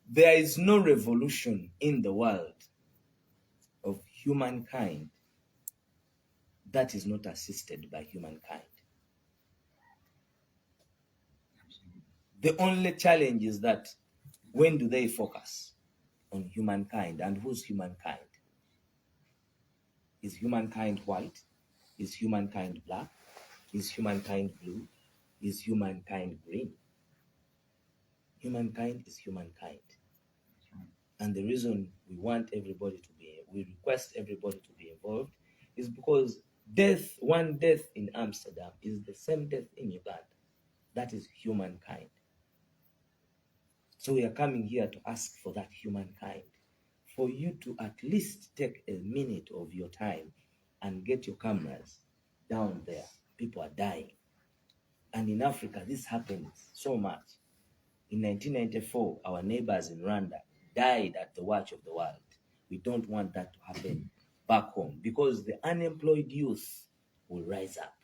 There is no revolution in the world of humankind that is not assisted by humankind. The only challenge is that when do they focus on humankind, and who's humankind? Is humankind white? Is humankind black? Is humankind blue? Is humankind green? Humankind is humankind. And the reason we request everybody to be involved is because one death in Amsterdam is the same death in Uganda. That is humankind. So we are coming here to ask for that humankind, for you to at least take a minute of your time and get your cameras down there. People are dying. And in Africa, this happens so much. In 1994, our neighbors in Rwanda died at the watch of the world. We don't want that to happen back home, because the unemployed youth will rise up.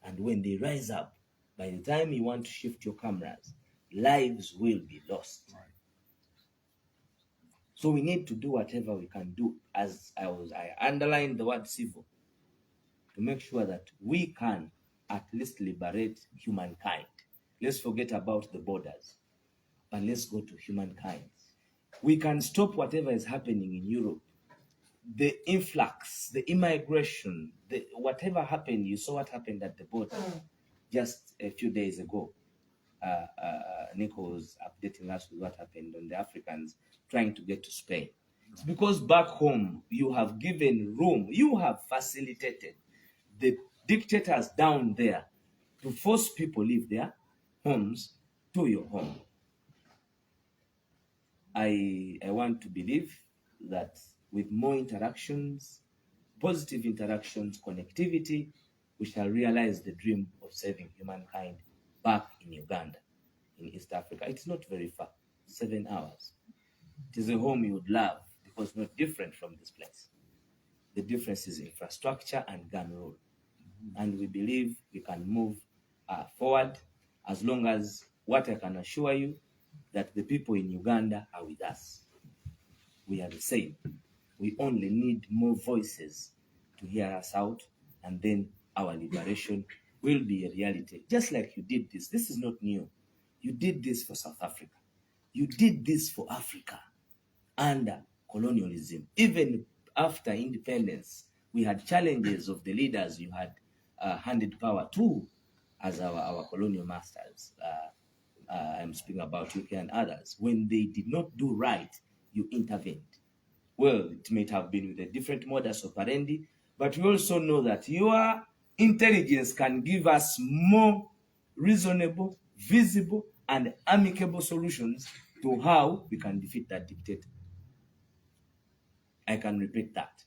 And when they rise up, by the time you want to shift your cameras, lives will be lost. Right. So we need to do whatever we can do, as I underlined the word civil, to make sure that we can at least liberate humankind. Let's forget about the borders, but let's go to humankind. We can stop whatever is happening in Europe. The influx, the immigration, whatever happened, you saw what happened at the border just a few days ago. Nico was updating us with what happened on the Africans trying to get to Spain. It's because back home, you have given room, you have facilitated the dictators down there to force people leave their homes to your home. I want to believe that with more interactions, positive interactions, connectivity, we shall realize the dream of saving humankind back in Uganda, in East Africa. It's not very far, 7 hours. It is a home you would love, because it's not different from this place. The difference is infrastructure and gun rule. And we believe we can move forward, as long as what I can assure you, that the people in Uganda are with us. We are the same. We only need more voices to hear us out, and then our liberation will be a reality. Just like you did this. This is not new. You did this for South Africa. You did this for Africa under colonialism. Even after independence, we had challenges of the leaders you had handed power to as our colonial masters. I'm speaking about UK and others. When they did not do right, you intervened. Well, it may have been with a different modus operandi, but we also know that your intelligence can give us more reasonable, visible, and amicable solutions to how we can defeat that dictator. I can repeat that.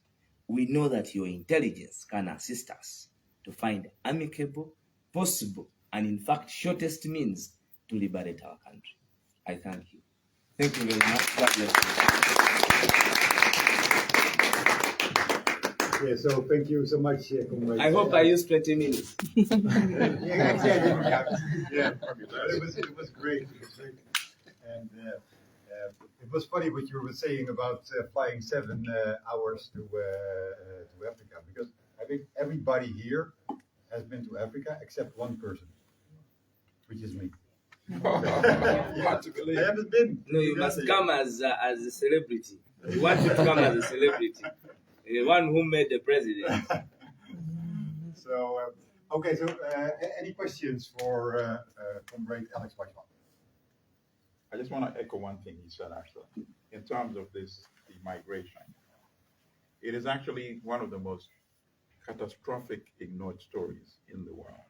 We know that your intelligence can assist us to find amicable, possible, and in fact, shortest means to liberate our country. I thank you. Thank you very much. God bless you. Yeah, so thank you so much, Comrade. I hope I used 20 minutes. Yeah, it was great. It was great. And it was funny what you were saying about flying 7 hours to Africa, because I think everybody here has been to Africa except one person, which is me. Hard to believe. I haven't been. No, you must come as a celebrity. We want you to come as a celebrity. The one who made the president. So, okay, so any questions for Comrade Alex Weisman? I just want to echo one thing he said, actually, in terms of the migration. It is actually one of the most catastrophic ignored stories in the world.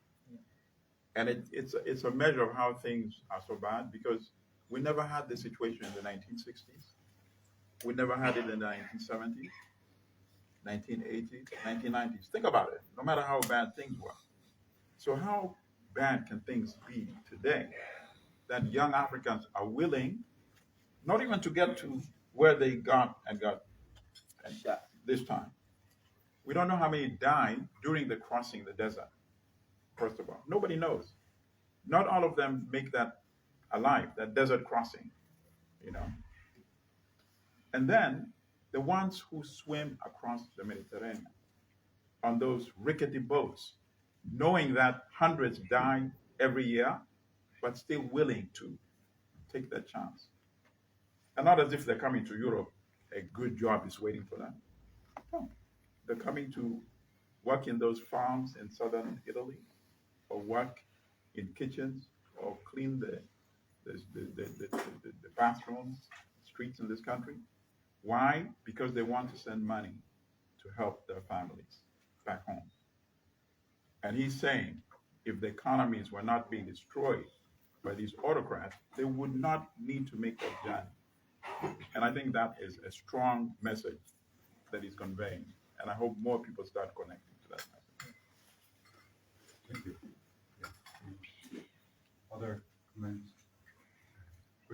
And it's a measure of how things are so bad, because we never had this situation in the 1960s. We never had it in the 1970s, 1980s, 1990s. Think about it, no matter how bad things were. So how bad can things be today that young Africans are willing not even to get to where they got this time. We don't know how many died during the crossing the desert, first of all. Nobody knows. Not all of them make that alive, that desert crossing, you know. And then the ones who swim across the Mediterranean on those rickety boats, knowing that hundreds die every year, but still willing to take that chance. And not as if they're coming to Europe, a good job is waiting for them. No, they're coming to work in those farms in southern Italy, or work in kitchens, or clean the bathrooms, streets in this country. Why? Because they want to send money to help their families back home. And he's saying if the economies were not being destroyed by these autocrats, they would not need to make that journey. And I think that is a strong message that he's conveying. And I hope more people start connecting to that message. Thank you. Other comments?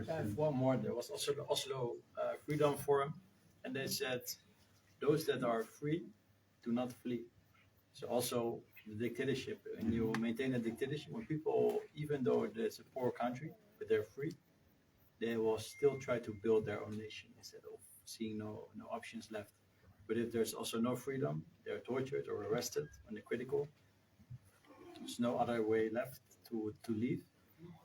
I have one more. There was also the Oslo Freedom Forum, and they said those that are free do not flee. So also the dictatorship, when you maintain a dictatorship, when people, even though it's a poor country, but they're free, they will still try to build their own nation instead of seeing no options left. But if there's also no freedom, they're tortured or arrested when they're critical. There's no other way left to leave.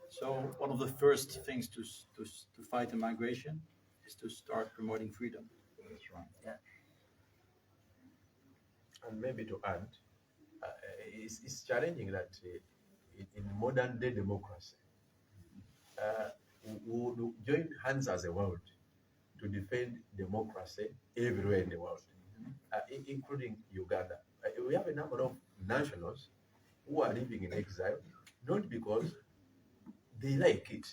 So one of the first things to fight the migration is to start promoting freedom. That's right. Yeah. And maybe to add, it's challenging that in modern day democracy, we would join hands as a world to defend democracy everywhere in the world, including Uganda. We have a number of nationals who are living in exile, not because they like it.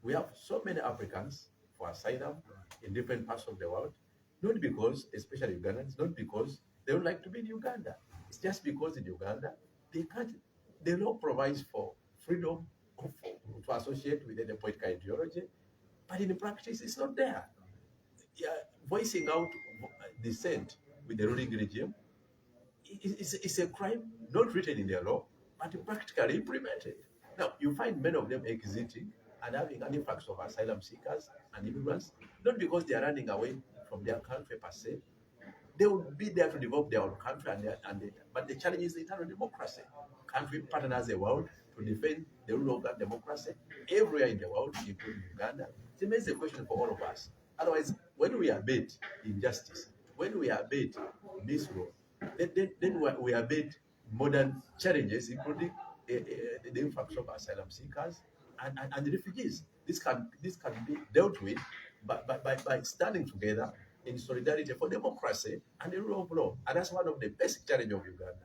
We have so many Africans for asylum in different parts of the world, not because, especially Ugandans, not because they would like to be in Uganda. It's just because in Uganda, the law provides for freedom to associate with any political ideology, but in practice, it's not there. Yeah, voicing out dissent with the ruling regime is a crime not written in their law, but practically implemented. Now, you find many of them exiting and having an influx of asylum seekers and immigrants, not because they are running away from their country per se. They will be there to develop their own country, but the challenge is the internal democracy. Can't we partner as a world to defend the rule of that democracy everywhere in the world, including Uganda? It remains a question for all of us. Otherwise, when we abet injustice, when we abet misrule, then we abet modern challenges, including the influx of asylum seekers and refugees. This can be dealt with by standing together in solidarity for democracy and the rule of law. And that's one of the basic challenges of Uganda.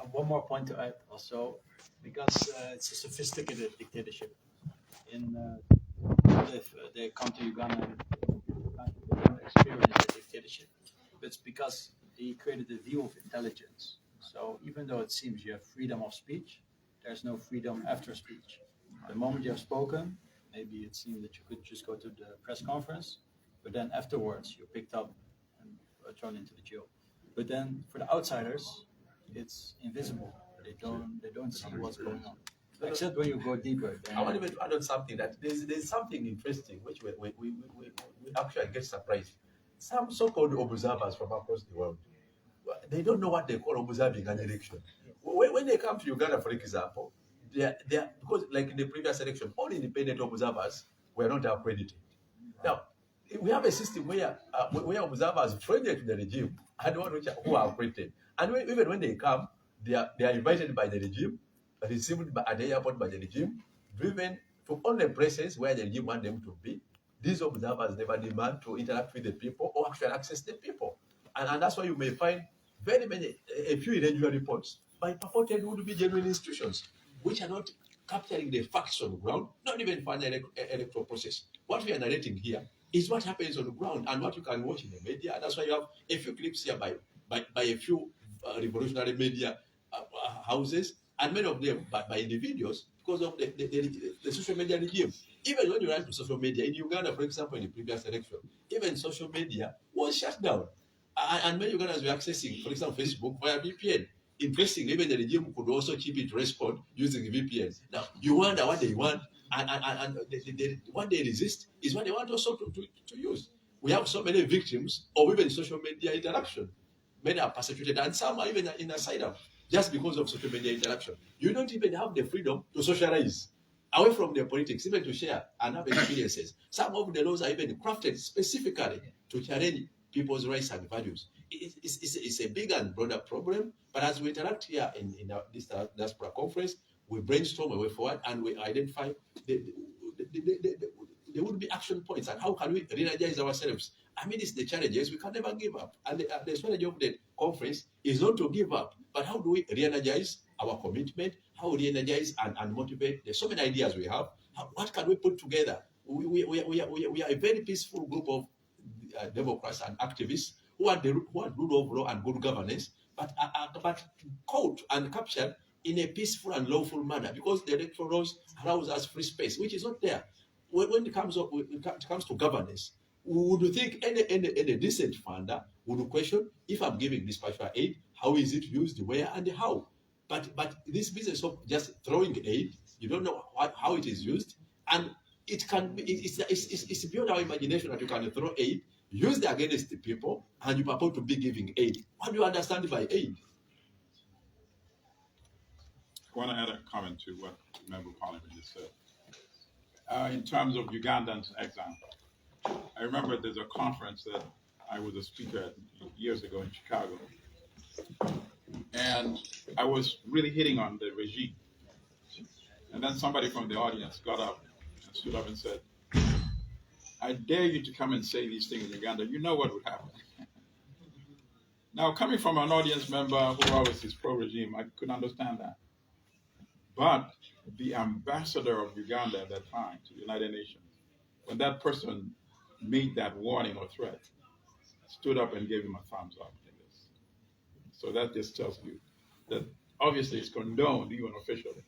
And one more point to add also, because it's a sophisticated dictatorship. If they come to Uganda and they don't experience the dictatorship, but it's because he created a view of intelligence. So even though it seems you have freedom of speech, there's no freedom after speech. The moment you have spoken, maybe it seemed that you could just go to the press conference, but then afterwards you're picked up and thrown into the jail. But then for the outsiders, it's invisible. They don't see what's going on. Except when you go deeper. I want to add on something that there's something interesting which we actually get surprised. Some so-called observers from across the world, they don't know what they call observing an election. When they come to Uganda, for example, they are because like in the previous election, all independent observers were not accredited. Now, we have a system where observers friendly to the regime and one who are accredited. And even when they come, they are invited by the regime, received at the airport by the regime, driven to all the places where the regime want them to be. These observers never demand to interact with the people or actually access the people. And that's why you may find a few irregular reports by purported would-be genuine institutions, which are not capturing the facts on the ground, not even for an electoral process. What we are narrating here is what happens on the ground and what you can watch in the media. That's why you have a few clips here by a few revolutionary media houses and many of them by individuals because of the social media regime. Even when you run to social media, in Uganda, for example, in the previous election, even social media was shut down. And many Ugandans were accessing, for example, Facebook via VPN. Interestingly, even the regime could also keep it respond using VPN. Now, you wonder what they want, and what they resist is what they want also to use. We have so many victims of even social media interaction. Many are persecuted, and some are even in asylum just because of social media interaction. You don't even have the freedom to socialize away from their politics, even to share and have experiences. Some of the laws are even crafted specifically to challenge people's rights and values. It's a big and broader problem, but as we interact here in this diaspora conference, we brainstorm a way forward and we identify there would be action points and how can we re-energize ourselves amidst the challenges. We can never give up. And the strategy of the conference is not to give up, but how do we re-energize our commitment? How we re-energize and motivate? There's so many ideas we have. What can we put together? We are a very peaceful group of democrats and activists who are rule of law and good governance, but caught and captured in a peaceful and lawful manner because the electoral laws allows us free space, which is not there. When it comes to governance, we would think any decent funder would question if I'm giving this particular aid, how is it used, where and how. But this business of just throwing aid, you don't know how it is used, and it can be it's beyond our imagination that you can throw aid, use it against the people, and you purport to be giving aid. What do you understand by aid? I want to add a comment to what the Member of Parliament just said. In terms of Ugandans exile, I remember there's a conference that I was a speaker at years ago in Chicago, and I was really hitting on the regime. And then somebody from the audience got up and stood up and said, I dare you to come and say these things in Uganda. You know what would happen. Now, coming from an audience member who always is pro-regime, I could understand that. But the ambassador of Uganda at that time to the United Nations, when that person made that warning or threat, stood up and gave him a thumbs up in this. So that just tells you that obviously it's condoned even officially.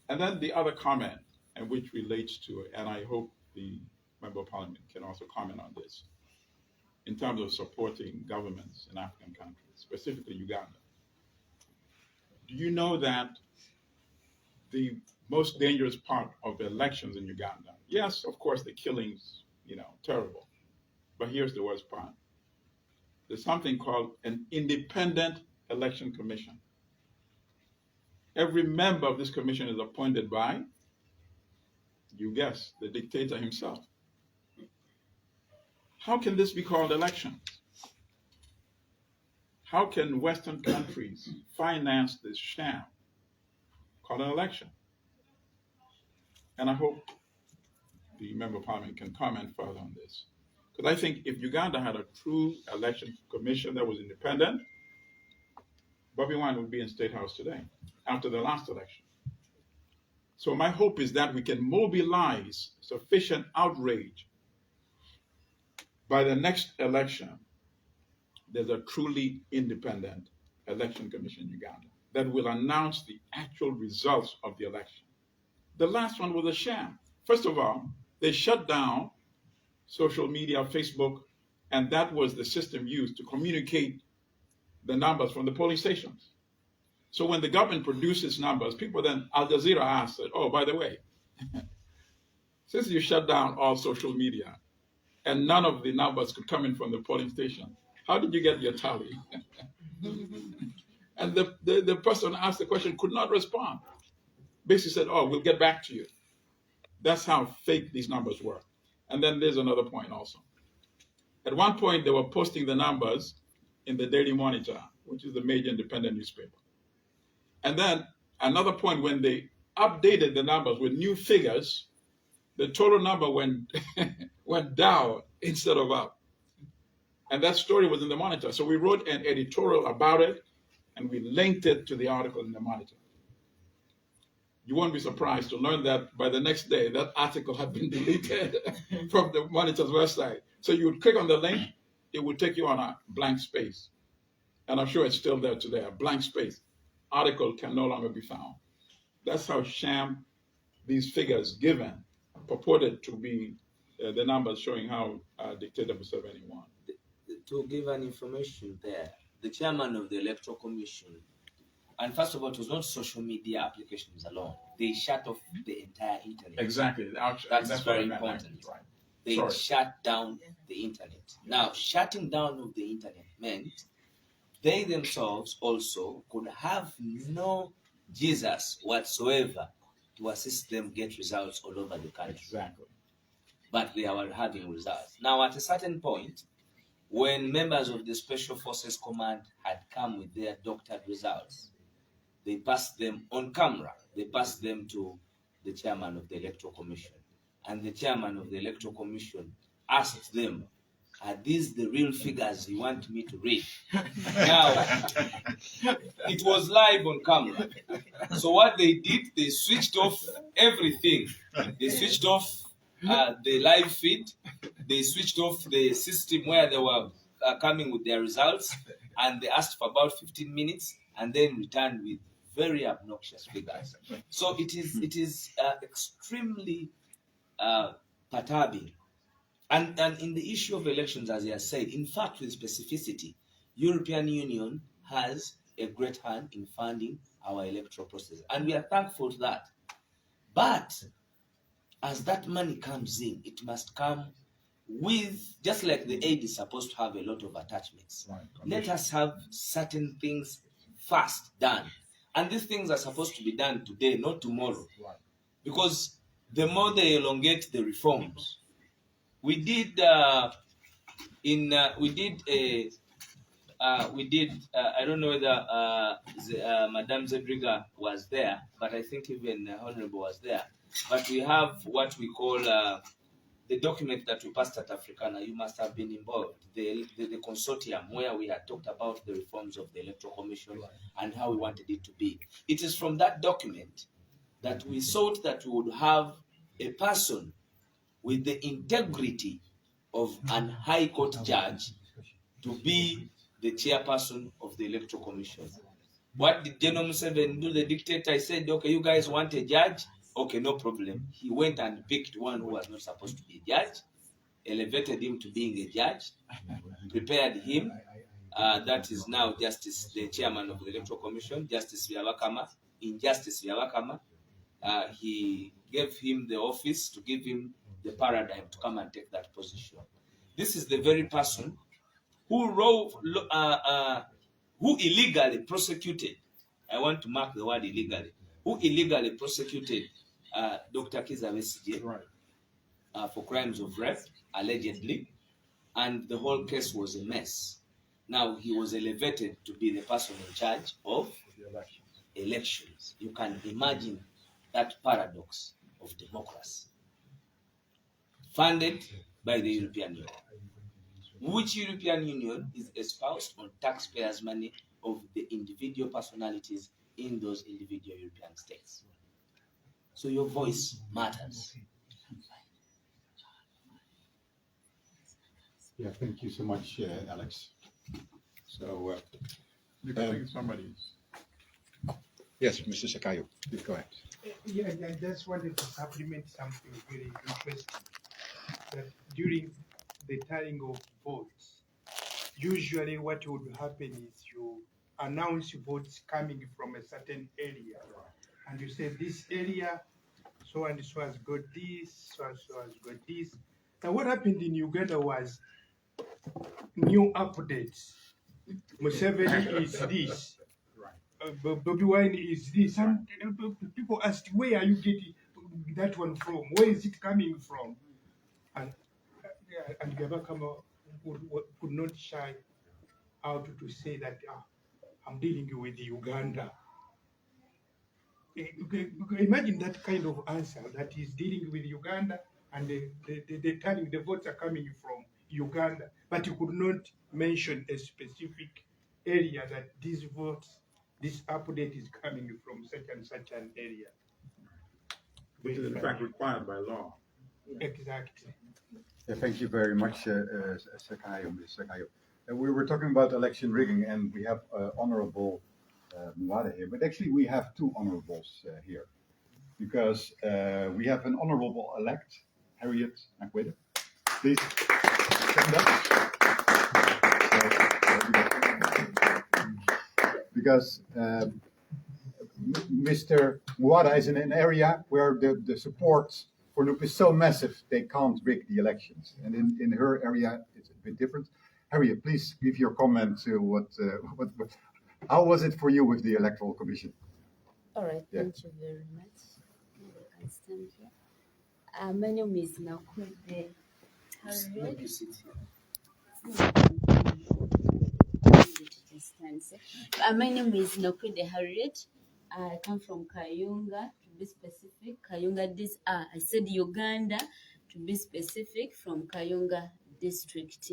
And then the other comment, and which relates to it, and I hope the Member of Parliament can also comment on this, in terms of supporting governments in African countries, specifically Uganda. Do you know that the most dangerous part of the elections in Uganda, yes, of course, the killings, terrible, but here's the worst part. There's something called an independent election commission. Every member of this commission is appointed by, you guess, the dictator himself. How can this be called election? How can Western countries finance this sham called an election? And I hope the Member of Parliament can comment further on this. Because I think if Uganda had a true election commission that was independent, Bobby Wine would be in State House today after the last election. So my hope is that we can mobilize sufficient outrage by the next election. There's a truly independent election commission in Uganda that will announce the actual results of the election. The last one was a sham. First of all, they shut down social media, Facebook, and that was the system used to communicate the numbers from the polling stations. So when the government produces numbers, people then, Al Jazeera asked, oh, by the way, since you shut down all social media and none of the numbers could come in from the polling station, how did you get your tally? And the person asked the question could not respond. Basically said, oh, we'll get back to you. That's how fake these numbers were. And then there's another point also. At one point, they were posting the numbers in the Daily Monitor, which is the major independent newspaper. And then another point, when they updated the numbers with new figures, the total number went down instead of up. And that story was in the Monitor. So we wrote an editorial about it, and we linked it to the article in the Monitor. You won't be surprised to learn that by the next day, that article had been deleted from the Monitor's website. So you would click on the link, it would take you on a blank space. And I'm sure it's still there today, a blank space. article can no longer be found. That's how sham these figures given purported to be the numbers showing how Dictator Museveni won. To give an information there, the chairman of the Electoral Commission, and first of all, it was not social media applications alone. They shut off the entire internet. Exactly. That's very important. Right. They shut down the internet. Now, shutting down of the internet meant they themselves also could have no Jesus whatsoever to assist them get results all over the country. Exactly. But they were having results. Now, at a certain point, when members of the Special Forces Command had come with their doctored results, they passed them on camera. They passed them to the chairman of the Electoral Commission. And the chairman of the Electoral Commission asked them, are these the real figures you want me to read? Now, it was live on camera. So what they did, they switched off everything. They switched off the live feed. They switched off the system where they were coming with their results. And they asked for about 15 minutes and then returned with very obnoxious figures. So it is extremely perturbing. And in the issue of elections, as I said, in fact, with specificity, European Union has a great hand in funding our electoral process. And we are thankful to that. But as that money comes in, it must come with, just like the aid is supposed to have a lot of attachments. Right. Let us have certain things fast done. And these things are supposed to be done today, not tomorrow. Right. Because the more they elongate the reforms, we did I don't know whether Madame Zedriga was there, but I think even Honorable was there. But we have what we call the document that we passed at Africana. You must have been involved. The consortium where we had talked about the reforms of the Electoral Commission and how we wanted it to be. It is from that document that we thought that we would have a person with the integrity of an High Court judge to be the chairperson of the Electoral Commission. What did General Museveni do? The dictator said, okay, you guys want a judge? Okay, no problem. He went and picked one who was not supposed to be a judge, elevated him to being a judge, prepared him. That is now Justice, the chairman of the Electoral Commission, Justice Vyabakama. In Justice Vyabakama, he gave him the office to give him the paradigm to come and take that position. This is the very person who who illegally prosecuted, I want to mark the word illegally, who illegally prosecuted Dr. Kizza Besigye for crimes of rape, allegedly, and the whole case was a mess. Now he was elevated to be the person in charge of elections. You can imagine that paradox of democracy. Funded by the European Union, which European Union is espoused on taxpayers' money of the individual personalities in those individual European states. So your voice matters. Yeah, thank you so much, Alex. So, somebody's. yes, Mr. Sakayo, please go ahead. Yeah, I just wanted to supplement something very interesting. That during the tallying of votes, usually what would happen is you announce votes coming from a certain area, and you say this area, so and so has got this, so and so has got this. Now, what happened in Uganda was new updates. Museveni is this. Bobby Wine is this. Some people asked, where are you getting that one from? Where is it coming from? And Gabakama could not shy out to say that I'm dealing with Uganda. Imagine that kind of answer, that he's dealing with Uganda and the votes are coming from Uganda, but you could not mention a specific area that these votes, this update is coming from such and such an area. Which is in fact required by law. Exactly. Yeah, thank you very much, Sakayo, Ms. Sakayo. We were talking about election rigging, and we have Honorable Mwada here, but actually we have two honorables here, because we have an honorable elect, Harriet McWhirter. Please stand up. Because Mr. Mwada is in an area where the support for Nup is so massive they can't rig the elections, and in her area it's a bit different. Harriet, please give your comment to what how was it for you with the Electoral Commission? All right, Yeah. thank you very much. I can stand here. My name is Makindye. Maybe sit here. My name is Makindye Harriet. I come from Kayunga, to be specific. Kayunga, I said Uganda, to be specific, from Kayunga district.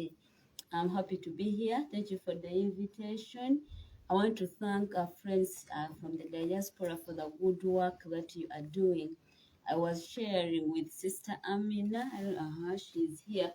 I'm happy to be here. Thank you for the invitation. I want to thank our friends from the diaspora for the good work that you are doing. I was sharing with Sister Amina, I don't know how she's here,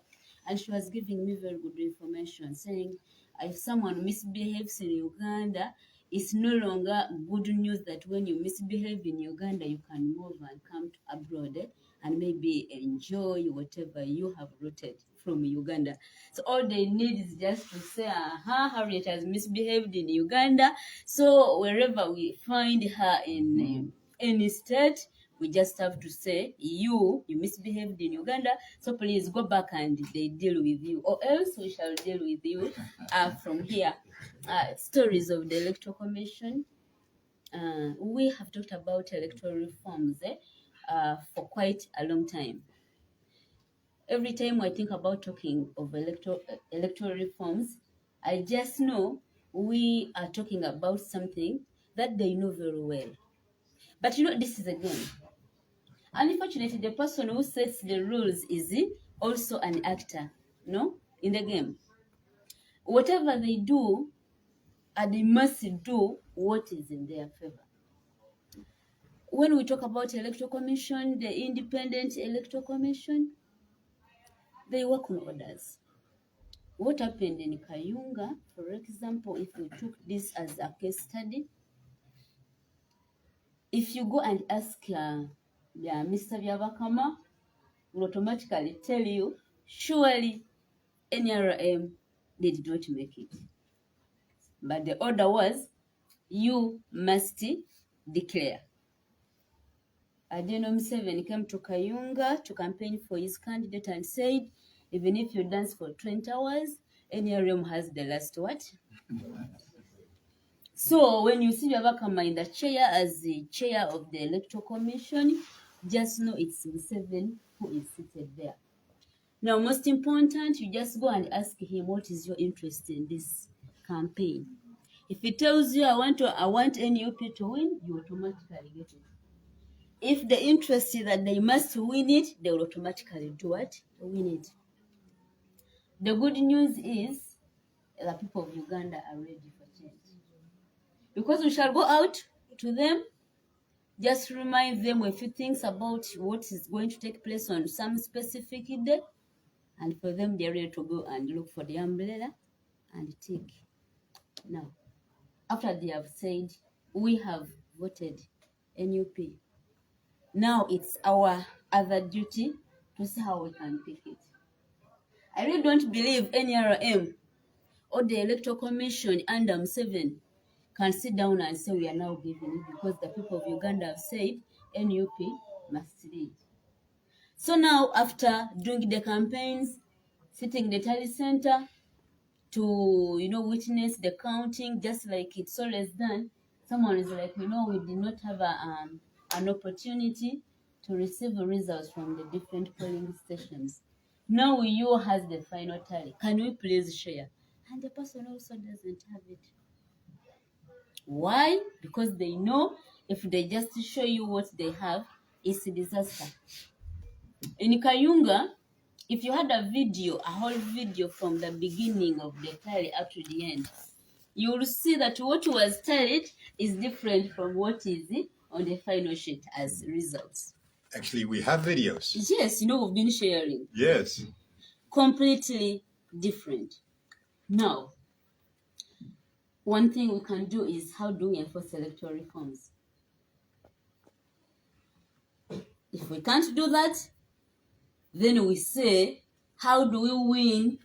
and she was giving me very good information, saying if someone misbehaves in Uganda, it's no longer good news that when you misbehave in Uganda, you can move and come to abroad and maybe enjoy whatever you have rooted from Uganda. So all they need is just to say, Harriet has misbehaved in Uganda. So wherever we find her in any state, we just have to say, you misbehaved in Uganda, so please go back and they deal with you, or else we shall deal with you from here. Stories of the Electoral Commission. We have talked about electoral reforms for quite a long time. Every time I think about talking of electoral reforms, I just know we are talking about something that they know very well. But you know, this is a game. Unfortunately, the person who sets the rules is also an actor, in the game. Whatever they do, they must do what is in their favor. When we talk about Electoral Commission, the Independent Electoral Commission, they work on orders. What happened in Kayunga, for example, if we took this as a case study, if you go and ask Mr. Byabakama, will automatically tell you, surely NRM did not make it. But the order was, you must declare. Adeno Museveni came to Kayunga to campaign for his candidate and said, even if you dance for 20 hours, NRM has the last what? So when you see Byabakama in the chair as the chair of the Electoral Commission, just know it's Museveni who is seated there. Now, most important, you just go and ask him what is your interest in this campaign. If he tells you I want NUP to win, you automatically get it. If the interest is that they must win it, they will automatically do what? Win it. The good news is the people of Uganda are ready for change. Because we shall go out to them, just remind them a few things about what is going to take place on some specific day, and for them they're ready to go and look for the umbrella and take. Now, after they have said, we have voted NUP, now it's our other duty to see how we can pick it. I really don't believe NRM or the Electoral Commission under Museveni can sit down and say we are now giving it, because the people of Uganda have said NUP must lead. So now, after doing the campaigns, sitting in the tally center to witness the counting, just like it's always done, someone is like, we did not have an opportunity to receive the results from the different polling stations. Now you has the final tally. Can we please share? And the person also doesn't have it. Why? Because they know if they just show you what they have, it's a disaster. In Kayunga, if you had a whole video from the beginning of the tally up to the end, you will see that what was tallied is different from what is on the final sheet as results. Actually, we have videos. Yes, we've been sharing. one thing we can do is how do we enforce electoral reforms? If we can't do that, then we say, how do we win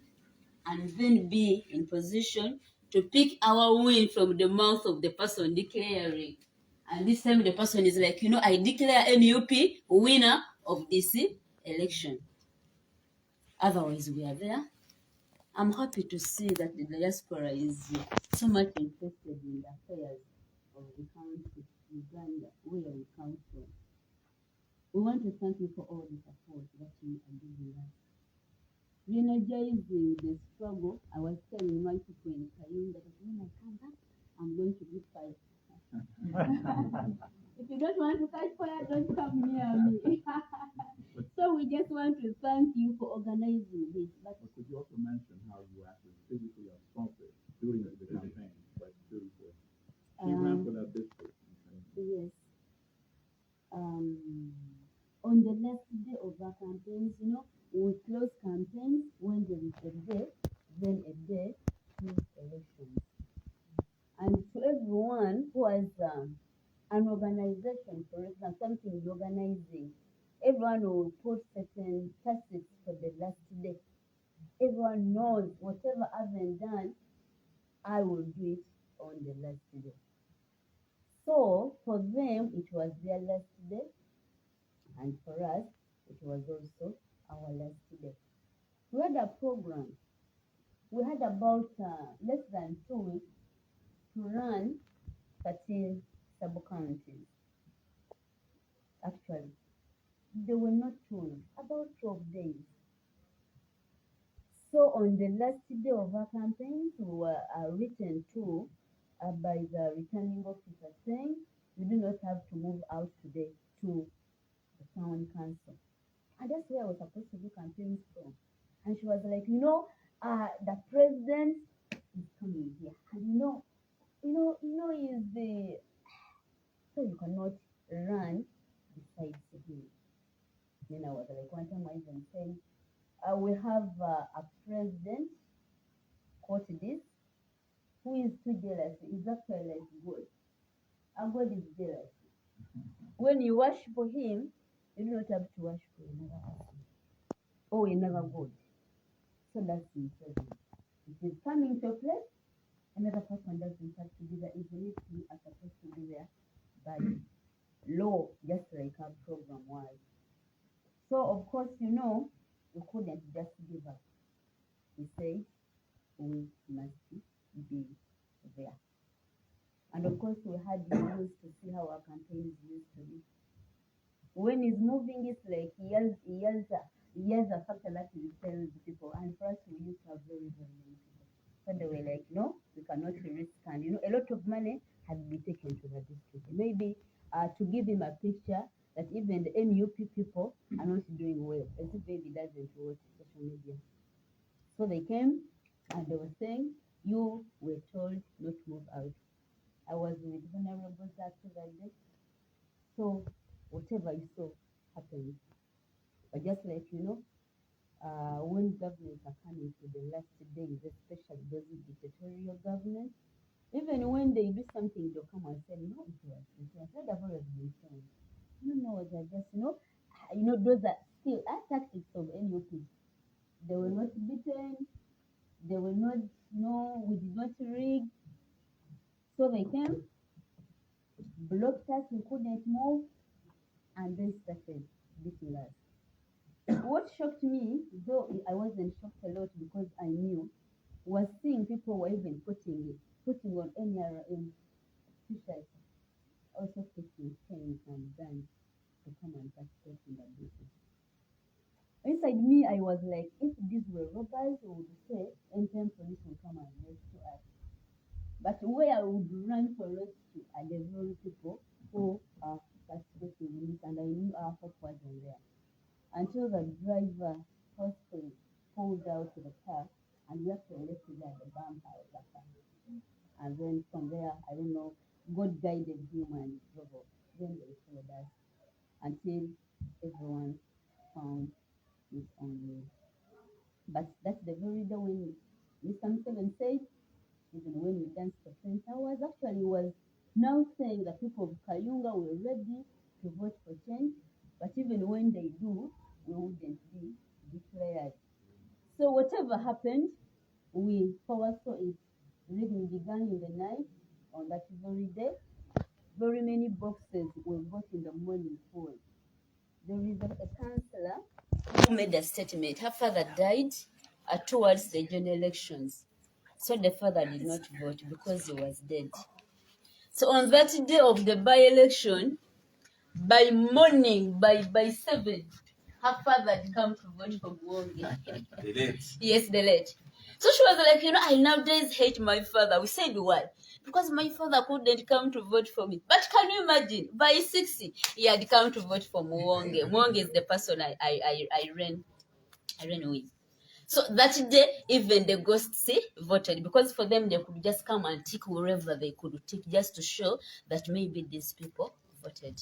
and then be in position to pick our win from the mouth of the person declaring? And this time the person is like, I declare NUP winner of this election. Otherwise, we are there. I'm happy to see that the diaspora is so much interested in the affairs of the country, Uganda, where we come from. We want to thank you for all the support that you are giving us. Re-energizing the struggle, I was telling my people in Kayunga that when I come back, I'm going to be fire. If you don't want to catch fire, don't come near me. So we just want to thank you for organizing this. But could you also mention how you actually physically are sponsored during the campaign, like during the key ran for that district? Yes. On the last day of our campaigns, we close campaigns when there is a day, then a day to elections. And to everyone who has an organization, for example, something is organizing, everyone will put certain tasks for the last day. Everyone knows whatever I've done, I will do it on the last day. So for them, it was their last day, and for us, it was also our last day. We had a program. We had about less than 2 weeks to run 13 sub-counties. Actually, they were not 2 weeks, about 12 days. So on the last day of our campaign, we were written to by the returning officer saying, you do not have to move out today to the town council. And that's where I was supposed to do campaigns from. And she was like, the president is coming here. And he is the, so you cannot run besides him. Then I was like, one time I even saying, we have a president, quote this, who is too jealous. He's actually like God. And God is jealous. When you worship him, you do not have to worship another person or another God. So that's important. It is coming to a place, another person doesn't have to be there, even if you are supposed to be there by law, just like our program was. So of course, we couldn't just give up. We said we must be there. And of course, we had used to see how our campaigns used to be. When he's moving, it's like he has a factor that he tells people. And for us, we used to have very, very many people. So they were like, no, we cannot risk. And a lot of money had been taken to the district. Maybe to give him a picture that even the NUP people are not doing well, as if maybe doesn't watch social media. So they came and they were saying, you were told not to move out. I was with Honorable Zach that day. So whatever you saw happened. But just like when governments are coming to the last days, especially those dictatorial governments, even when they do something, they'll come and say, no, it was. That have always been shown. They're just, those are still tactics of NUP. They were not beaten. They were not, we did not rig. So they came, blocked us, we couldn't move, and then started beating us. What shocked me, though I wasn't shocked a lot because I knew, was seeing people were even putting on NRM t-shirts, also putting chains and guns to come and participate in the business. Inside me, I was like, if these were robbers, we would say, NTM police will come and rescue us. But where I would run for rescue are the very people who are participating in this, and I knew our hope wasn't there. Until the driver forcefully pulled out the car and we actually left it at the bumper of the car. And then from there, I don't know, God guided him and drove off. Then they followed us until everyone found his own way. But that's the very day when Mr. Museveni said, even when we danced for 20 he was now saying that people of Kayunga were ready to vote for change, but even when they do, we wouldn't be declared. So whatever happened, we foresaw it. Reading began in the night on that very day. Very many boxes were bought in the morning for. There is a councillor who made a statement. Her father died towards the general elections. So the father did not vote because he was dead. So on that day of the by-election, by morning, by 7, her father had come to vote for Muwonge. The late. Yes, the late. So she was like, I nowadays hate my father. We said why? Because my father couldn't come to vote for me. But can you imagine? By 60, he had come to vote for Muwonge. Muwonge is the person I ran with. So that day, even the ghosts voted because for them they could just come and tick wherever they could tick just to show that maybe these people voted.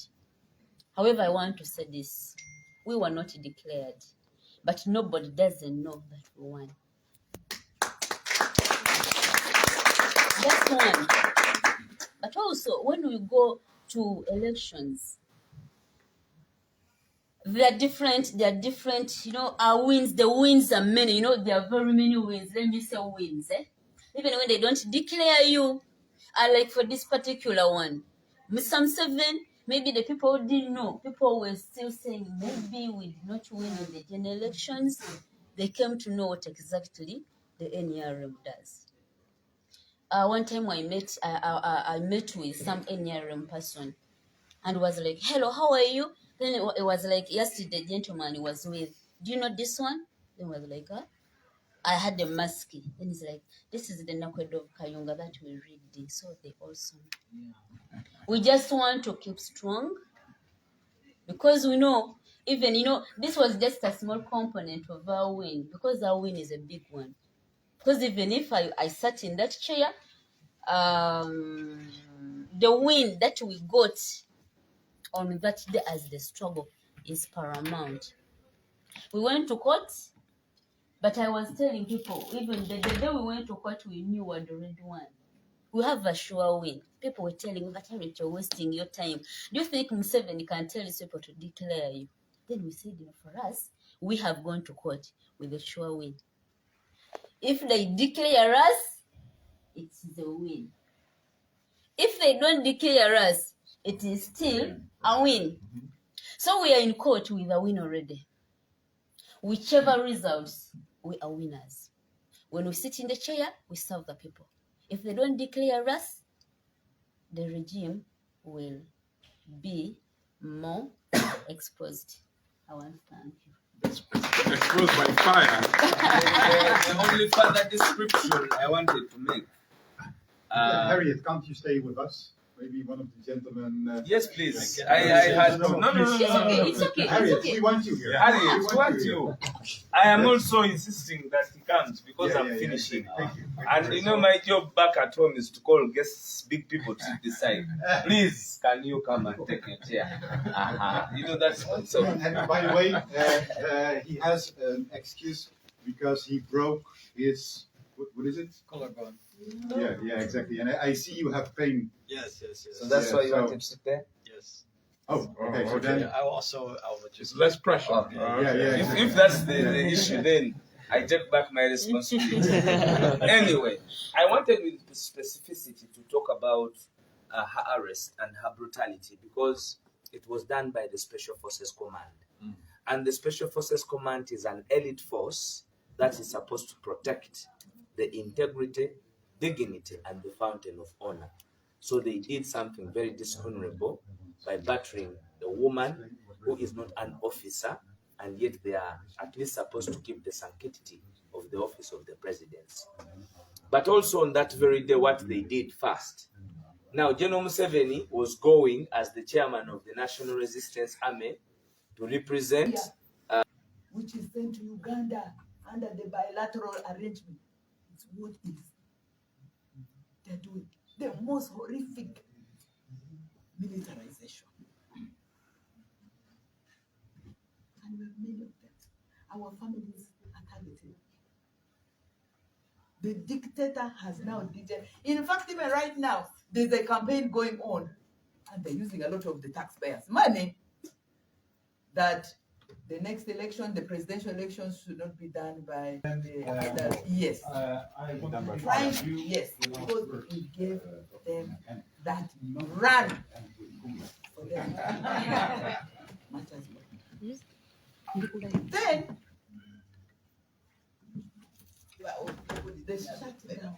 However, I want to say this: we were not declared, but nobody doesn't know that we won. That's one. But also, when we go to elections, they are different, our wins, the wins are many, there are very many wins. Let me say wins, even when they don't declare you. Like for this particular one, some 7, maybe the people didn't know. People were still saying maybe we did not win in the general elections. They came to know what exactly the NRM does. One time I met with some NRM person and was like, hello, how are you? Then it was like, yesterday the gentleman was with, do you know this one? Then was like, huh? I had a mask. Then he's like, this is the Nakwedo of Kayunga that we read this. So they also know. We just want to keep strong because we know, even, this was just a small component of our win because our win is a big one. Because even if I sat in that chair, the win that we got on that day as the struggle is paramount. We went to court, but I was telling people, even the day we went to court, we knew we had already won. We have a sure win. People were telling me that you're wasting your time. Do you think Museveni can tell his people to declare you? Then we said, for us, we have gone to court with a sure win. If they declare us, it's the win. If they don't declare us, it is still a win. So we are in court with a win already. Whichever results, we are winners. When we sit in the chair, we serve the people. If they don't declare us, the regime will be more exposed. I want to thank you. Exposed by fire. The only further description I wanted to make. Harriet, can't you stay with us? Maybe one of the gentlemen. Yes, please. I had no. It's okay. Harriet, we want you here. Harriet, we want you. I am also insisting that he comes because I'm finishing. Thank you. And my job back at home is to call guests, big people to decide. Please, can you come and take your chair? That's so. And by the way, he has an excuse because he broke his, what is it? Collarbone. Yeah, exactly. And I see you have pain. Yes. So that's why you want him to sit there? Yes. Oh, okay. So then I'll just It's less pressure. Okay. Yeah. If that's the issue, then I take back my responsibility. Anyway, I wanted with specificity to talk about her arrest and her brutality because it was done by the Special Forces Command. And the Special Forces Command is an elite force that is supposed to protect the integrity, dignity, and the fountain of honor. So they did something very dishonorable by battering a woman who is not an officer, and yet they are at least supposed to keep the sanctity of the office of the presidency. But also on that very day, what they did first. Now, General Museveni was going as the chairman of the National Resistance Army to represent... which is sent to Uganda under the bilateral arrangement. It's what is they're doing. The most horrific militarization. And we have many of them. Our families are targeted. The dictator has now degenerated. In fact, even right now, there's a campaign going on, and they're using a lot of the taxpayers' money, that the next election, the presidential election, should not be done by yes. Yes, because we gave them that run for them. Then, well, the shutdown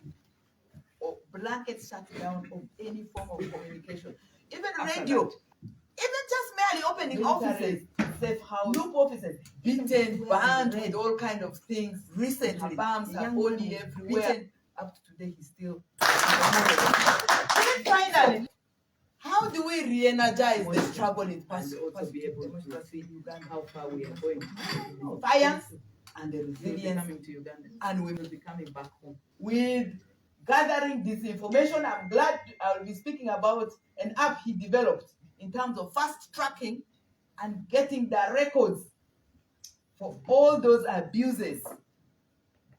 or blanket shutdown of any form of communication, even radio, even just merely opening offices, safe house, loop offices, beaten, banned, all kind of things. Recently, bombs are only everywhere. Beaten. Up to today, he's still. Then finally, how do we re-energize the struggle in also be able to see Uganda, how far we are going? Science and the resilience coming to Uganda, and we will be coming back home with gathering this information. I'm glad I'll be speaking about an app he developed in terms of fast tracking and getting the records for all those abuses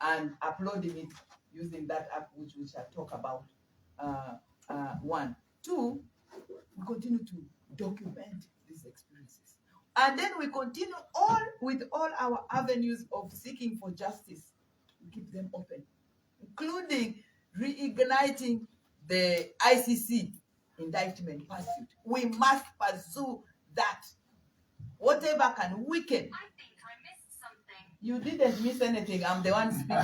and uploading it using that app, which we shall talk about. One. Two, we continue to document these experiences. And then we continue on with all our avenues of seeking for justice. We keep them open, including reigniting the ICC indictment pursuit. We must pursue that. Whatever can weaken. I think I missed something. You didn't miss anything. I'm the one speaking.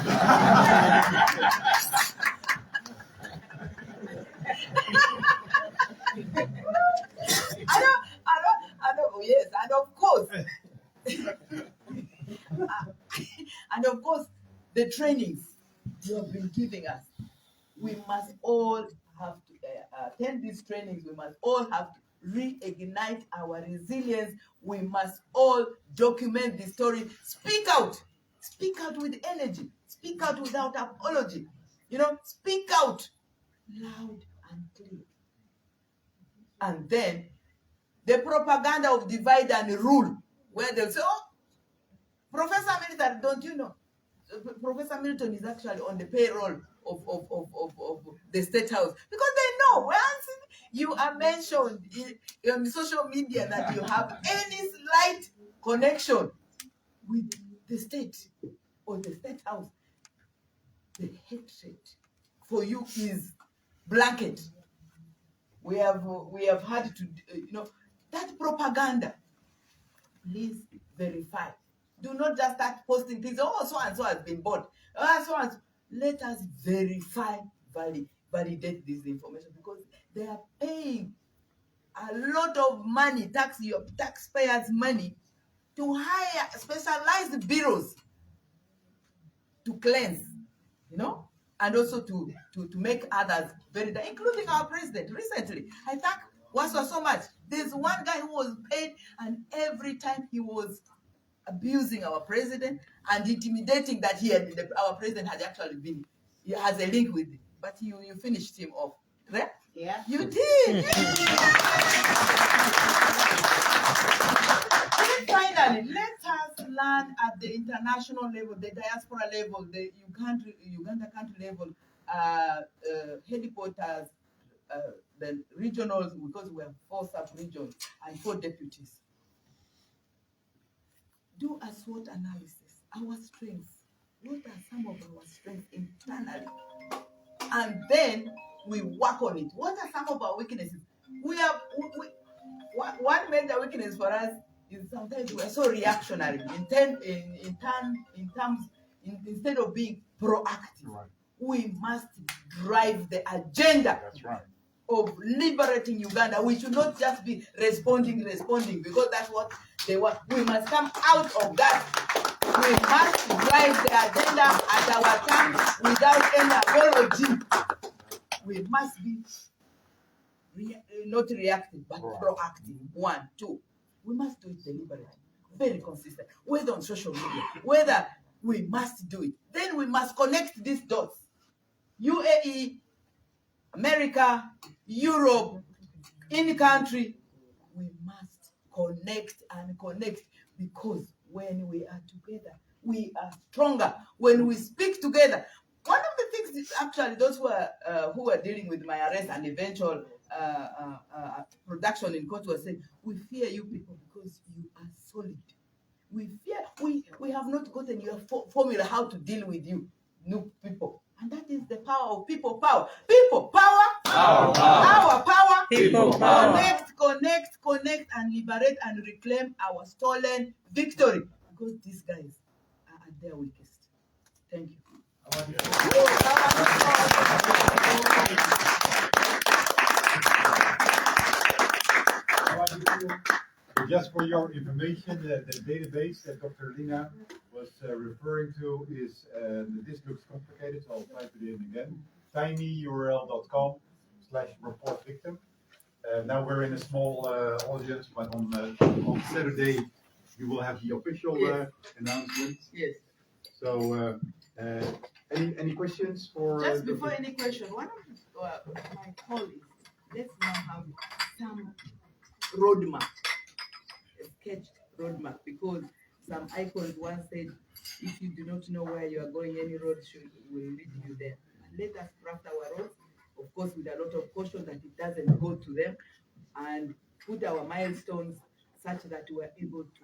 I know, yes, and of course, and of course, the trainings you have been giving us, we must all have to attend these trainings. We must all have to reignite our resilience. We must all document the story. Speak out with energy. Speak out without apology. Speak out loud and clear. And then the propaganda of divide and rule, where they'll say, oh, Professor Milton, don't you know? Professor Milton is actually on the payroll of the State House, because they know once you are mentioned on social media that you have any slight connection with the state or the State House, the hatred for you is blanket. We have had to, that propaganda. Please verify. Do not just start posting things. Oh, so and so has been bought. Let us verify, validate this information, because they are paying a lot of money, your taxpayers' money, to hire specialized bureaus to cleanse, and also to make others verify, including our president recently. I thank Waswa so much. There's one guy who was paid, and every time he was abusing our president and intimidating that our president had actually been, he has a link with it. But you finished him off. Right? Yeah. You did. Then finally, let us learn at the international level, the diaspora level, the Uganda country level, headquarters, the regionals, because we have 4 sub-regions and 4 deputies. Do a SWOT analysis. Our strengths. What are some of our strengths internally? And then we work on it. What are some of our weaknesses? One major weakness for us is sometimes we are so reactionary instead of being proactive. Right. We must drive the agenda. That's right. Of liberating Uganda. We should not just be responding, because that's what they want. We must come out of that. We must drive the agenda at our terms without any apology. We must be not reactive, but proactive. 1, 2. We must do it deliberately, very consistent, whether on social media, whether we must do it. Then we must connect these dots. UAE, America, Europe, in country, we must connect, because when we are together, we are stronger. When we speak together, One of the things is actually those who were dealing with my arrest and eventual production in court were saying, we fear you people because you are solid. We fear, we have not gotten your formula how to deal with you, new people. And that is the power of people power. People power. Power. Our power. People power. Connect and liberate and reclaim our stolen victory. Because these guys are at their weakest. Thank you. Just for your information, the database that Dr. Lina was referring to is, this looks complicated, so I'll type it in again, tinyurl.com/report victim. Now we're in a small audience, but on Saturday you will have the official announcement. Yes. So, any questions for? Just before any question, one of my colleagues, let's now have some roadmap, a sketched roadmap, because some icons once said, if you do not know where you are going, any road will lead you there. And let us craft our roads, of course, with a lot of caution that it doesn't go to them, and put our milestones such that we are able to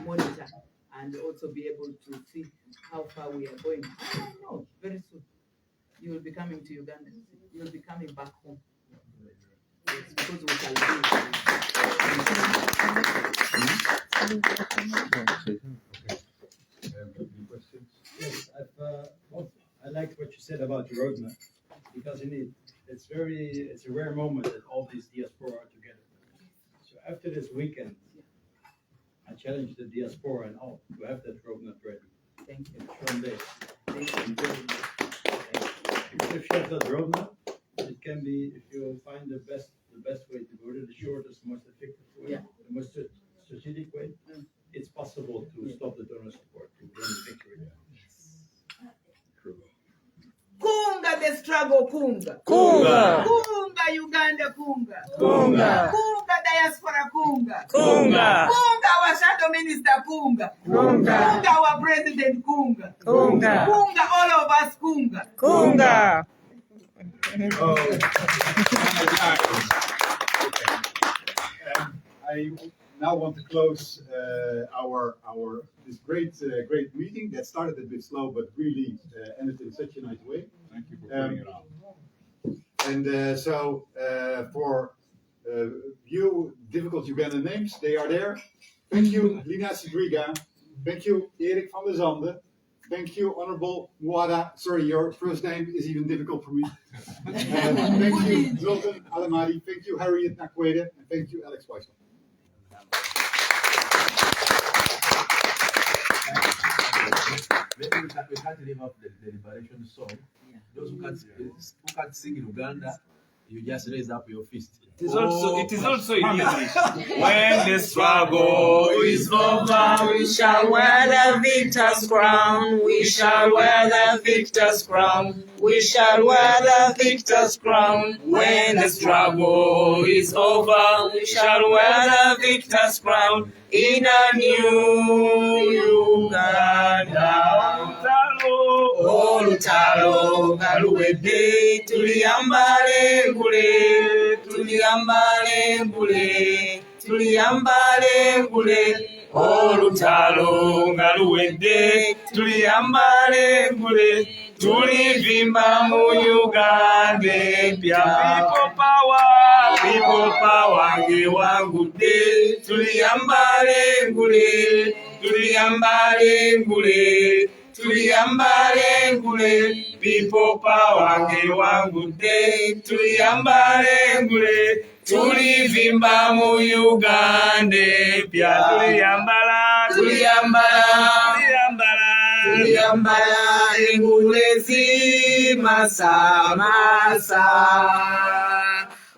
monitor and also be able to see how far we are going. I don't know, very soon you will be coming to Uganda. You will be coming back home. Yes, because we shall do. Yes, I like what you said about the roadmap, because indeed it's a rare moment that all these diaspora are together. So after this weekend, I challenge the diaspora and all to have that roadmap ready. Thank you. From days. Because if you have that roadmap, it can be, if you find the best way to go, the shortest, most effective way, the most strategic way, it's possible to stop the donor support, to win the victory. Kunga the struggle, kunga. Kunga. Kunga Uganda, kunga. Kunga. Kunga diaspora, kunga. Kunga. Kunga our shadow minister, kunga. Kunga. Kunga our president, kunga. Kunga. Kunga all of us, kunga. Kunga. I now want to close our this great meeting that started a bit slow, but really ended in such a nice way. Thank you for putting it on. And so for you difficult Ugandan names, they are there. Thank you, Lina Sidriga. Thank you, Erik van der Zande. Thank you, Honorable Mwada. Sorry, your first name is even difficult for me. Thank you, Zoltan Alamadi. Thank you, Harriet Nakwede. And thank you, Alex Weissman. Maybe we can't leave off the liberation song. Those who can't sing in Uganda, you just raise up your fist. It is also in English. When the struggle is over, we shall wear the victor's crown. We shall wear the victor's crown. We shall wear the victor's crown. When the struggle is over, we shall wear the victor's crown in a new Uganda. Olutalo galuwedde tuliyambale ngule, tuliyambale ngule, tuliyambale ngule. Olutalo galuwedde tuliyambale ngule, tulivimba mu Uganda empya. People power ngewangudde, tuliyambale ngule, tuliyambale ngule, tuliyambale ngule. People power ngewangudde, tuliyambale ngule, tulivimba mu Uganda empya. Tuliyambala engule zimasamasa.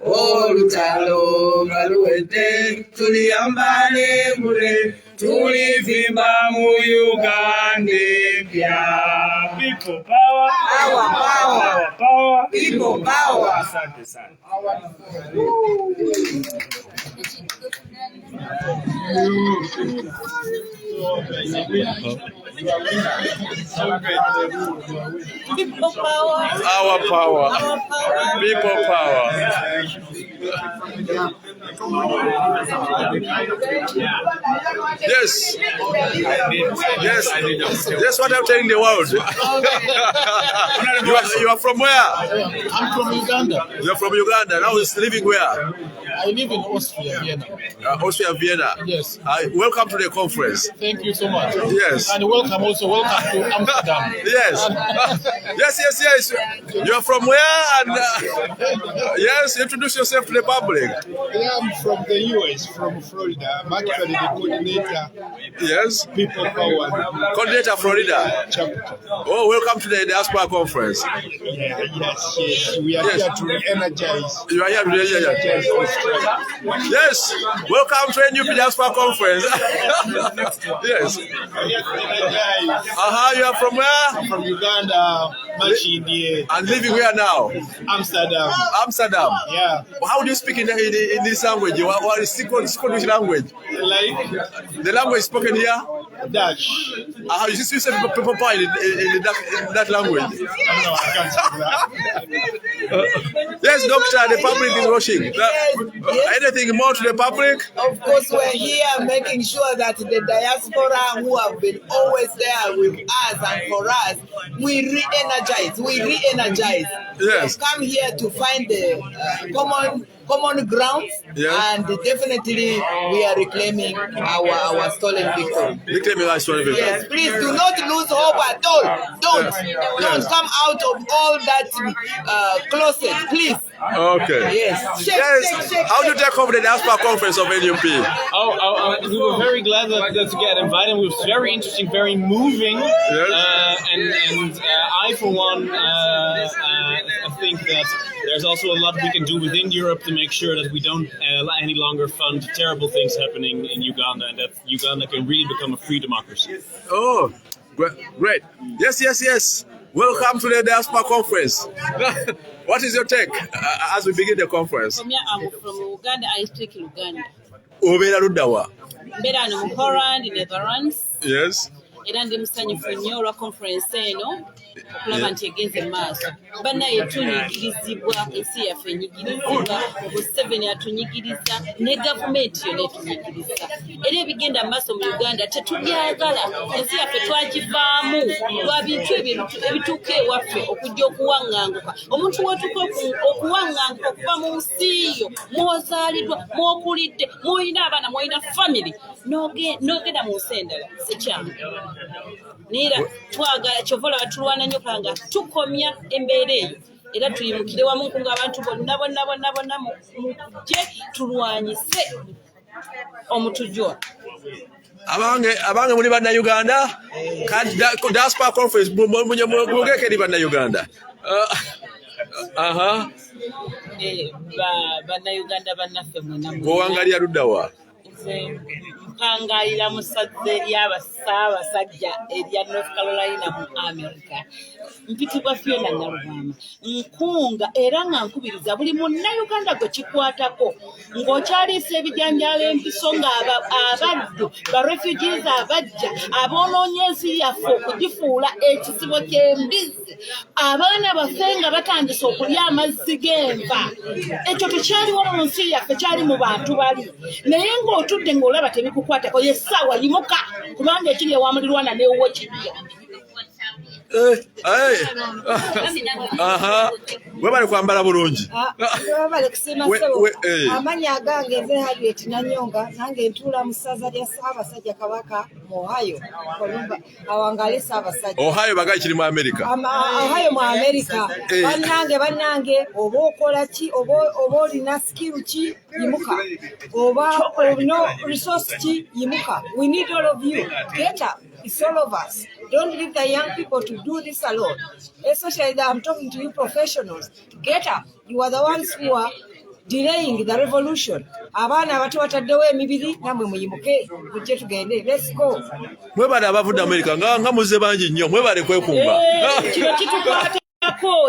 Olutalo galuwedde tuliyambale engule, tulivimba mu Uganda empya. People power. Our power. People power. Asante sana. People power. Our power. People power. Yes. Yes. That's what I'm telling the world. You are from where? I'm from Uganda. You're from Uganda. Now it's living where? I live in Austria, Vienna. Austria, Vienna. Yes. Welcome to the conference. Thank you so much. Yes. And welcome to Amsterdam. Yes. Yes. You are from where? And yes, introduce yourself to the public. I'm from the US, from Florida. I'm actually the coordinator. Yes. People Power. Coordinator Florida. Chapter. Oh, welcome to the Diaspora Conference. Yes. We are here to re-energize. You are here to re-energize. Yes. Welcome to the new Diaspora Conference. Yes. You are from where? I'm from Uganda, makindye. And living where now? Amsterdam. Amsterdam. Yeah. How do you speak in this language? What is Scottish language? Like the language spoken here? Dutch. You see people power in that language. No, I can't speak that. Yes, doctor, the public is watching. Yes. Anything more to the public? Of course, we're here making sure that the diaspora who have been always there with us and for us, we re-energize. Yes. We come here to find the common grounds, and definitely we are reclaiming our stolen victory. Reclaiming our stolen victory. Yes, please do not lose hope at all. Don't come out of all that closet, please. Okay. Yes. How do you take over the Diaspora Conference of NUP? We were very glad to get invited. It was very interesting, very moving. Yes. And I, for one, I think that there's also a lot we can do within Europe to make sure that we don't any longer fund terrible things happening in Uganda, and that Uganda can really become a free democracy. Oh, great. Yes. Welcome to the Diaspora Conference. What is your take as we begin the conference? From Uganda, I speak Uganda. Obera Rudawa. Better in Holland, Netherlands. Yes. Era ndi musanyufu nnyo olwa conference eno okulaba nti egenze mu maaso. Bannaye tunyigirizibwa, ensi yaffe enyigirizibwa, Museveni atunyigiriza, ne gavumenti yonna etunyigiriza. Era ebigenda mu maaso mu Uganda tetubyagala, ensi yaffe twagivaamu lwa bintu ebituuka ewaffe okujja okuwaŋŋanguka. Omuntu w'otuuka okuwaŋŋanguka okuva mu nsi yo, mw'ozaaliddwa, mw'okulidde, mw'olina abaana, mw'olina family, n'ogenda mu nsi endala, si kyangu. Nera twagala kyovola batulwana nnyo kanga tukomya embeera eyo era tuyimukire wamu nkunga abantu bonna mujje tulwanyise omutujjwa. Abange muli bannayuganda Diaspora Conference mugeke eri bannayuganda. Bannayuganda bannaffe mwena bw'owangalira luddawa? Mpangalira mu ssaza ery'Abassaabasajja erya North Carolina mu America. Mpitibwa Fiona Nalubama. Nkunga era nga nkubiriza buli munnayuganda gwe kikwatako ng'okyaliisa ebijanjaalo empiso ng'abaddu ba refugees abajja aboonoonye ensi yaffe okugifuula ekisibo ky'embizi, abaana baffe nga batandise okulya amazzi g'enva. Ekyo tekyaliwo mu nsi yaffe, kyali mu bantu bali. Naye ng'otudde ng'olaba tebikukwatako, yessaawa yimuka kubanga ekiri ewamulirwana n'ewuwo kibya. Webale kwambala bulungi. Webale kusiima ssebo. Amannya agange nze Harriet Nanyonga, nange ntuula mu ssaza lya Ssaabasajja Kabaka mu Ohio. Awangale Ssaabasajja. Ohio bagaki kiri mu America. Ohio mu America. Bannange oba okola ki, oba olina skill ki, yimuka. Oba olina resource ki, yimuka. We need all of you. Get up. It's all of us. Don't leave the young people to do this alone. Especially that I'm talking to you professionals. Get up. You are the ones who are delaying the revolution. Abana abato bataddewo emibiri namwe muyimuke tujje tugende. Let's go. Mwebale abavudde America nga muze bangi nnyo mwebale kwekunga. Kino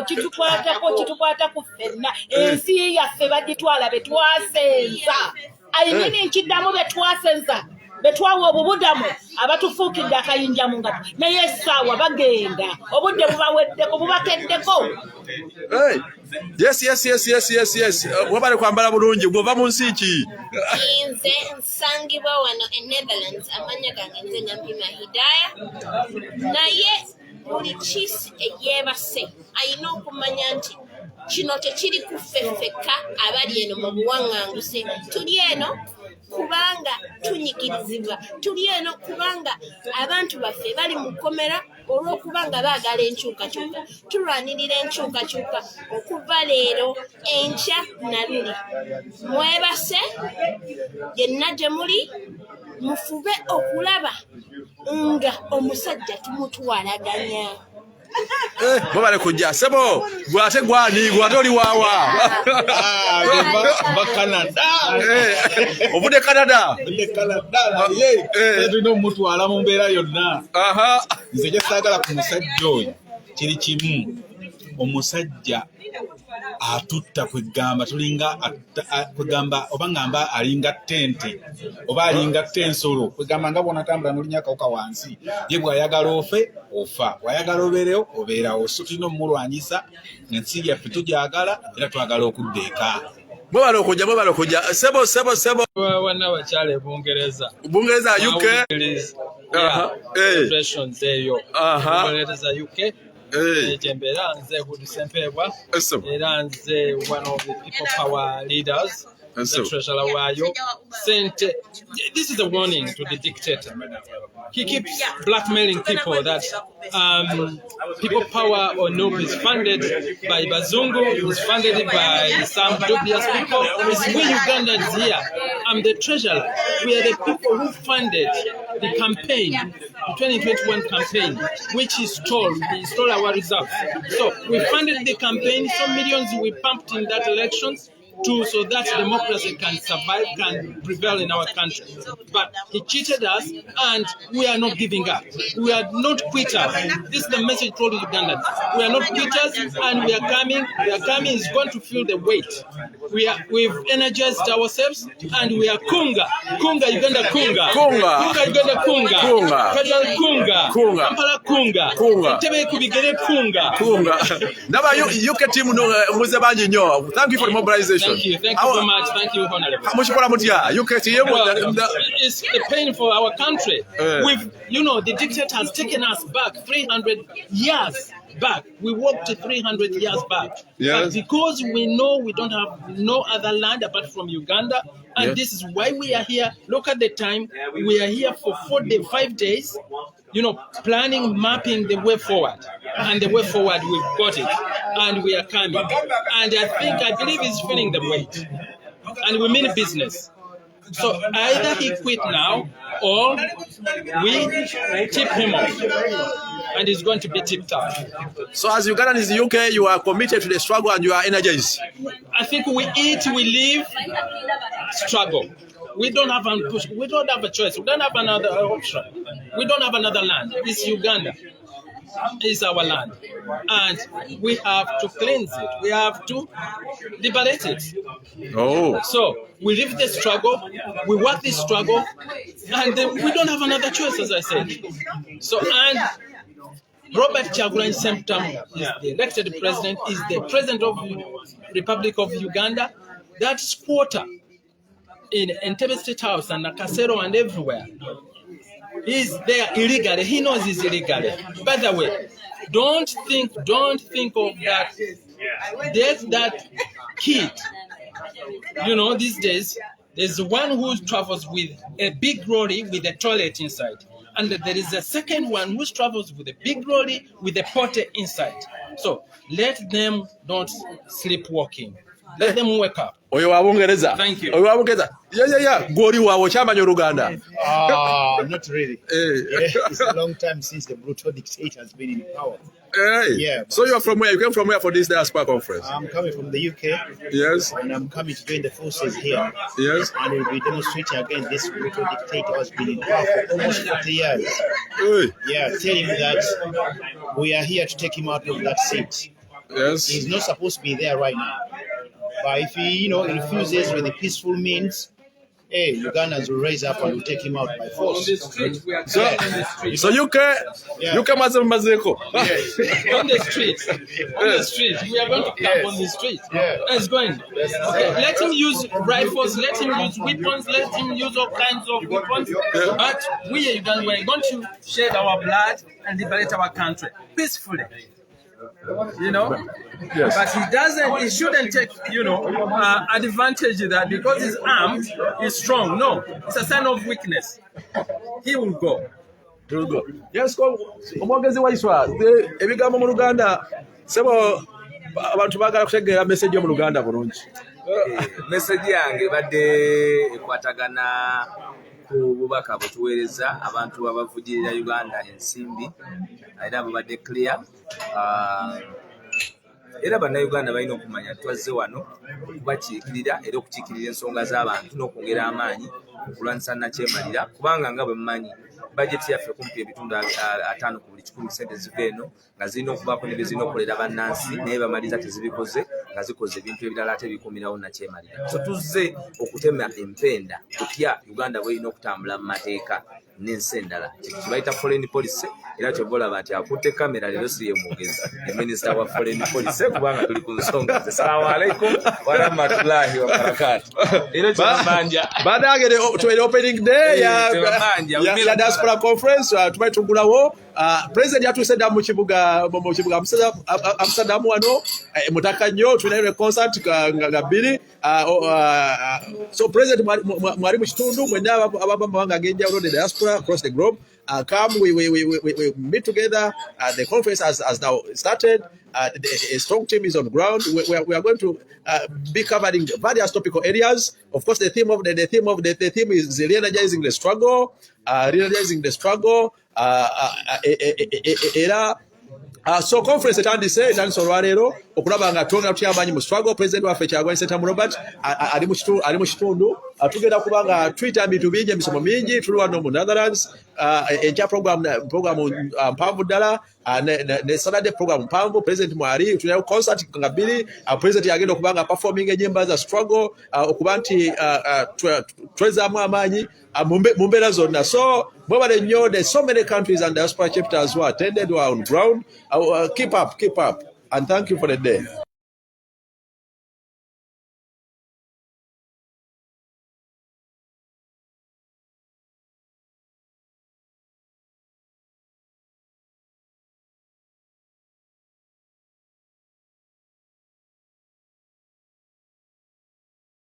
kitukwatako ffenna. Ensi yaffe bagitwala be twasenza. Ayimini nkiddamu be twasenza. betwawa obubudamu abatufuukidde akayinja mu ngalo naye essaawa bagenda obudde bubaweddeko bubakeddeko. Yes. Wabale kwambala bulungi gwova mu nsi ki? Nze nsangibwa wano e Netherlands, amanya gange nze Nampima Hidaya, naye buli kiisi eyeebase ayina okumanya nti kino tekiri kuffeffeka abali eno mu buwaŋŋanguse. Tuli eno kubanga tunyigirizibwa, tuli eno kubanga abantu baffe bali mu kkomera olw'okubanga baagala enkyukakyuka. Tulwanirira enkyukakyuka okuva leero enkya na luli. Mwebase yenna gye muli, mufube okulaba nga omusajja tumutwalaganya. Mubale kujja sebo gwate gwani gwate oli wawa ba Canada obude Canada tulina omutwala mu mbeera yonna. Nze gye saagala ku musajja oyo kiri kimu, omusajja atutta kwegamba tulinga kwegamba oba ngamba alinga ttente oba alinga ttensolo kwegamba nga bw'onatambula n'olinya akawuka wansi ye bw'ayagala ofe ofa, bw'ayagala obeerewo obeerawo. So tulina omulwanyisa, ensi yaffe tugyagala era twagala okudda eka. Mwebale okujja sebo Wana abakyala e Bungereza UK impressions eyo Bungereza UK Jembera nze Hudu Sempeebwa era nze one of the people power leaders, the treasurer wayo. Sente, this is a warning to the dictator. He keeps blackmailing people that people power or no is funded by Bazungu, is funded by some dubious people. It's we Ugandans here. I'm the treasurer. We are the people who funded the campaign, the 2021 campaign, which we stole our results. So we funded the campaign, some millions we pumped in that elections so that democracy can survive, can prevail in our country. But he cheated us and we are not giving up. We are not quitters. This is the message to all Ugandans. We are not quitters and we are coming. Is going to feel the weight. We've energized ourselves and we are kunga. Uganda kunga. Uganda kunga. Federal kunga. Kampala kunga. Tebe kubigere kunga. Naba UK team muze banji nyo. Thank you for the mobilization. Thank you so much. Thank you, Honorable. It's a pain for our country. The dictator has taken us back 300 years back. We walked 300 years back. But because we know we don't have no other land apart from Uganda, and this is why we are here. Look at the time. We are here for 5 days. Planning, mapping the way forward. And the way forward, we've got it. And we are coming. And I believe he's feeling the weight. And we mean business. So either he quit now, or we tip him off. And he's going to be tipped off. So as Ugandans in the UK, you are committed to the struggle and you are energized. I think we eat, we live, struggle. We don't have a choice. We don't have another option. We don't have another land. It's Uganda. It's our land. And we have to cleanse it. We have to liberate it. So we live the struggle. We work this struggle. And we don't have another choice, as I said. And Robert Kyagulanyi Ssentamu is the elected president, is the president of the Republic of Uganda. That squatter in Entebbe State House and Nakasero and everywhere, he's there illegally. He knows he's illegally. By the way, don't think of that. There's that kid. These days, there's one who travels with a big lorry with a toilet inside. And there is a second one who travels with a big lorry with a potty inside. So let them not sleepwalking. Let them wake up. Oyo wa Bungereza. Thank you. Oyo wa Bungereza. Yeah. Gori wawo chamanya Uganda. Not really. It's a long time since the brutal dictator has been in power. Yeah. So you are from where? You came from where for this diaspora conference? I'm coming from the UK. Yes. And I'm coming to join the forces here. Yes. And we'll be demonstrating against this brutal dictator who has been in power for almost 40 years. Yeah, telling him that we are here to take him out of that seat. Yes. He's not supposed to be there right now. But if he, refuses with the peaceful means, hey, Ugandans will raise up and will take him out by force. On the street, we are on the street. So you can Mazeko. On the street. On the street. We are going to camp on the street. Let's go in. Okay. Let him use rifles, let him use weapons, let him use all kinds of weapons. But we are going to shed our blood and liberate our country peacefully. You know, yes. But he shouldn't take, advantage of that because he's armed, he's strong. No, it's a sign of weakness. He will go. He will go. Yes, omwogezi wa Iswa, ebigambo mu Luganda, sebo abantu bagala kutegeera message yo mu Luganda bulungi. Message yange badde ekwatagana ku bubaka butuweereza abantu abavugirira Uganda ensimbi era babadde clear. Era bannayuganda balina okumanya twazze wano okubakiikirira era okukiikirira ensonga z'abantu n'okwongera amaanyi okulwanyisa nakyemalira kubanga nga bwe mumanyi bajeti yaffe kumpi ebitundu 5 ku buli 100 sente ziva eno nga zirina okubaako ne bye zirina okukolera bannansi naye bamaliza tezibikoze nga zikoze ebintu ebirala ate bikumirawo nakyemalira. So tuzze okutema empenda kutya Uganda bw'erina okutambula mu mateeka n'ensi endala kibayita foreign policy era kyobolaba nti akutte kamera leero si ye mwogezi minisita wa foreign policy kubanga tuli ku nsonga. Assalamu alaikum wa rahmatullahi wa barakatuh. Baada ya opening day ya diaspora conference tumetungulawo president yatusedda mu kibuga Amsterdam wano mutaka nnyo tulina concert nga bbiri. So president mwali mu kitundu mwenna abava mu mawanga ag'enjawulo the diaspora across the globe. Come, we meet together. The conference has now started. A strong team is on the ground. We are going to be covering various topical areas. Of course, the theme is re-energizing the struggle. So conference etandise etandise olwaleero okulaba nga twongera tutya amaanyi mu struggle. President waffe Kyagulanyi Ssentamu Robert ali mu kitundu tugenda kuba nga tuyita bintu bingi emisomo mingi tuli wano mu Netherlands. Enkya program mpanvu ddala ne Saturday program mpanvu. President mwali tulinayo concert nga bbiri. President yagenda okuba nga performing enyimba za struggle okuba nti twezaamu amaanyi mu mbeera zonna. So mwebale nnyo. There's so many countries and diaspora chapters who are attended, who are on ground. Keep up and thank you for the day.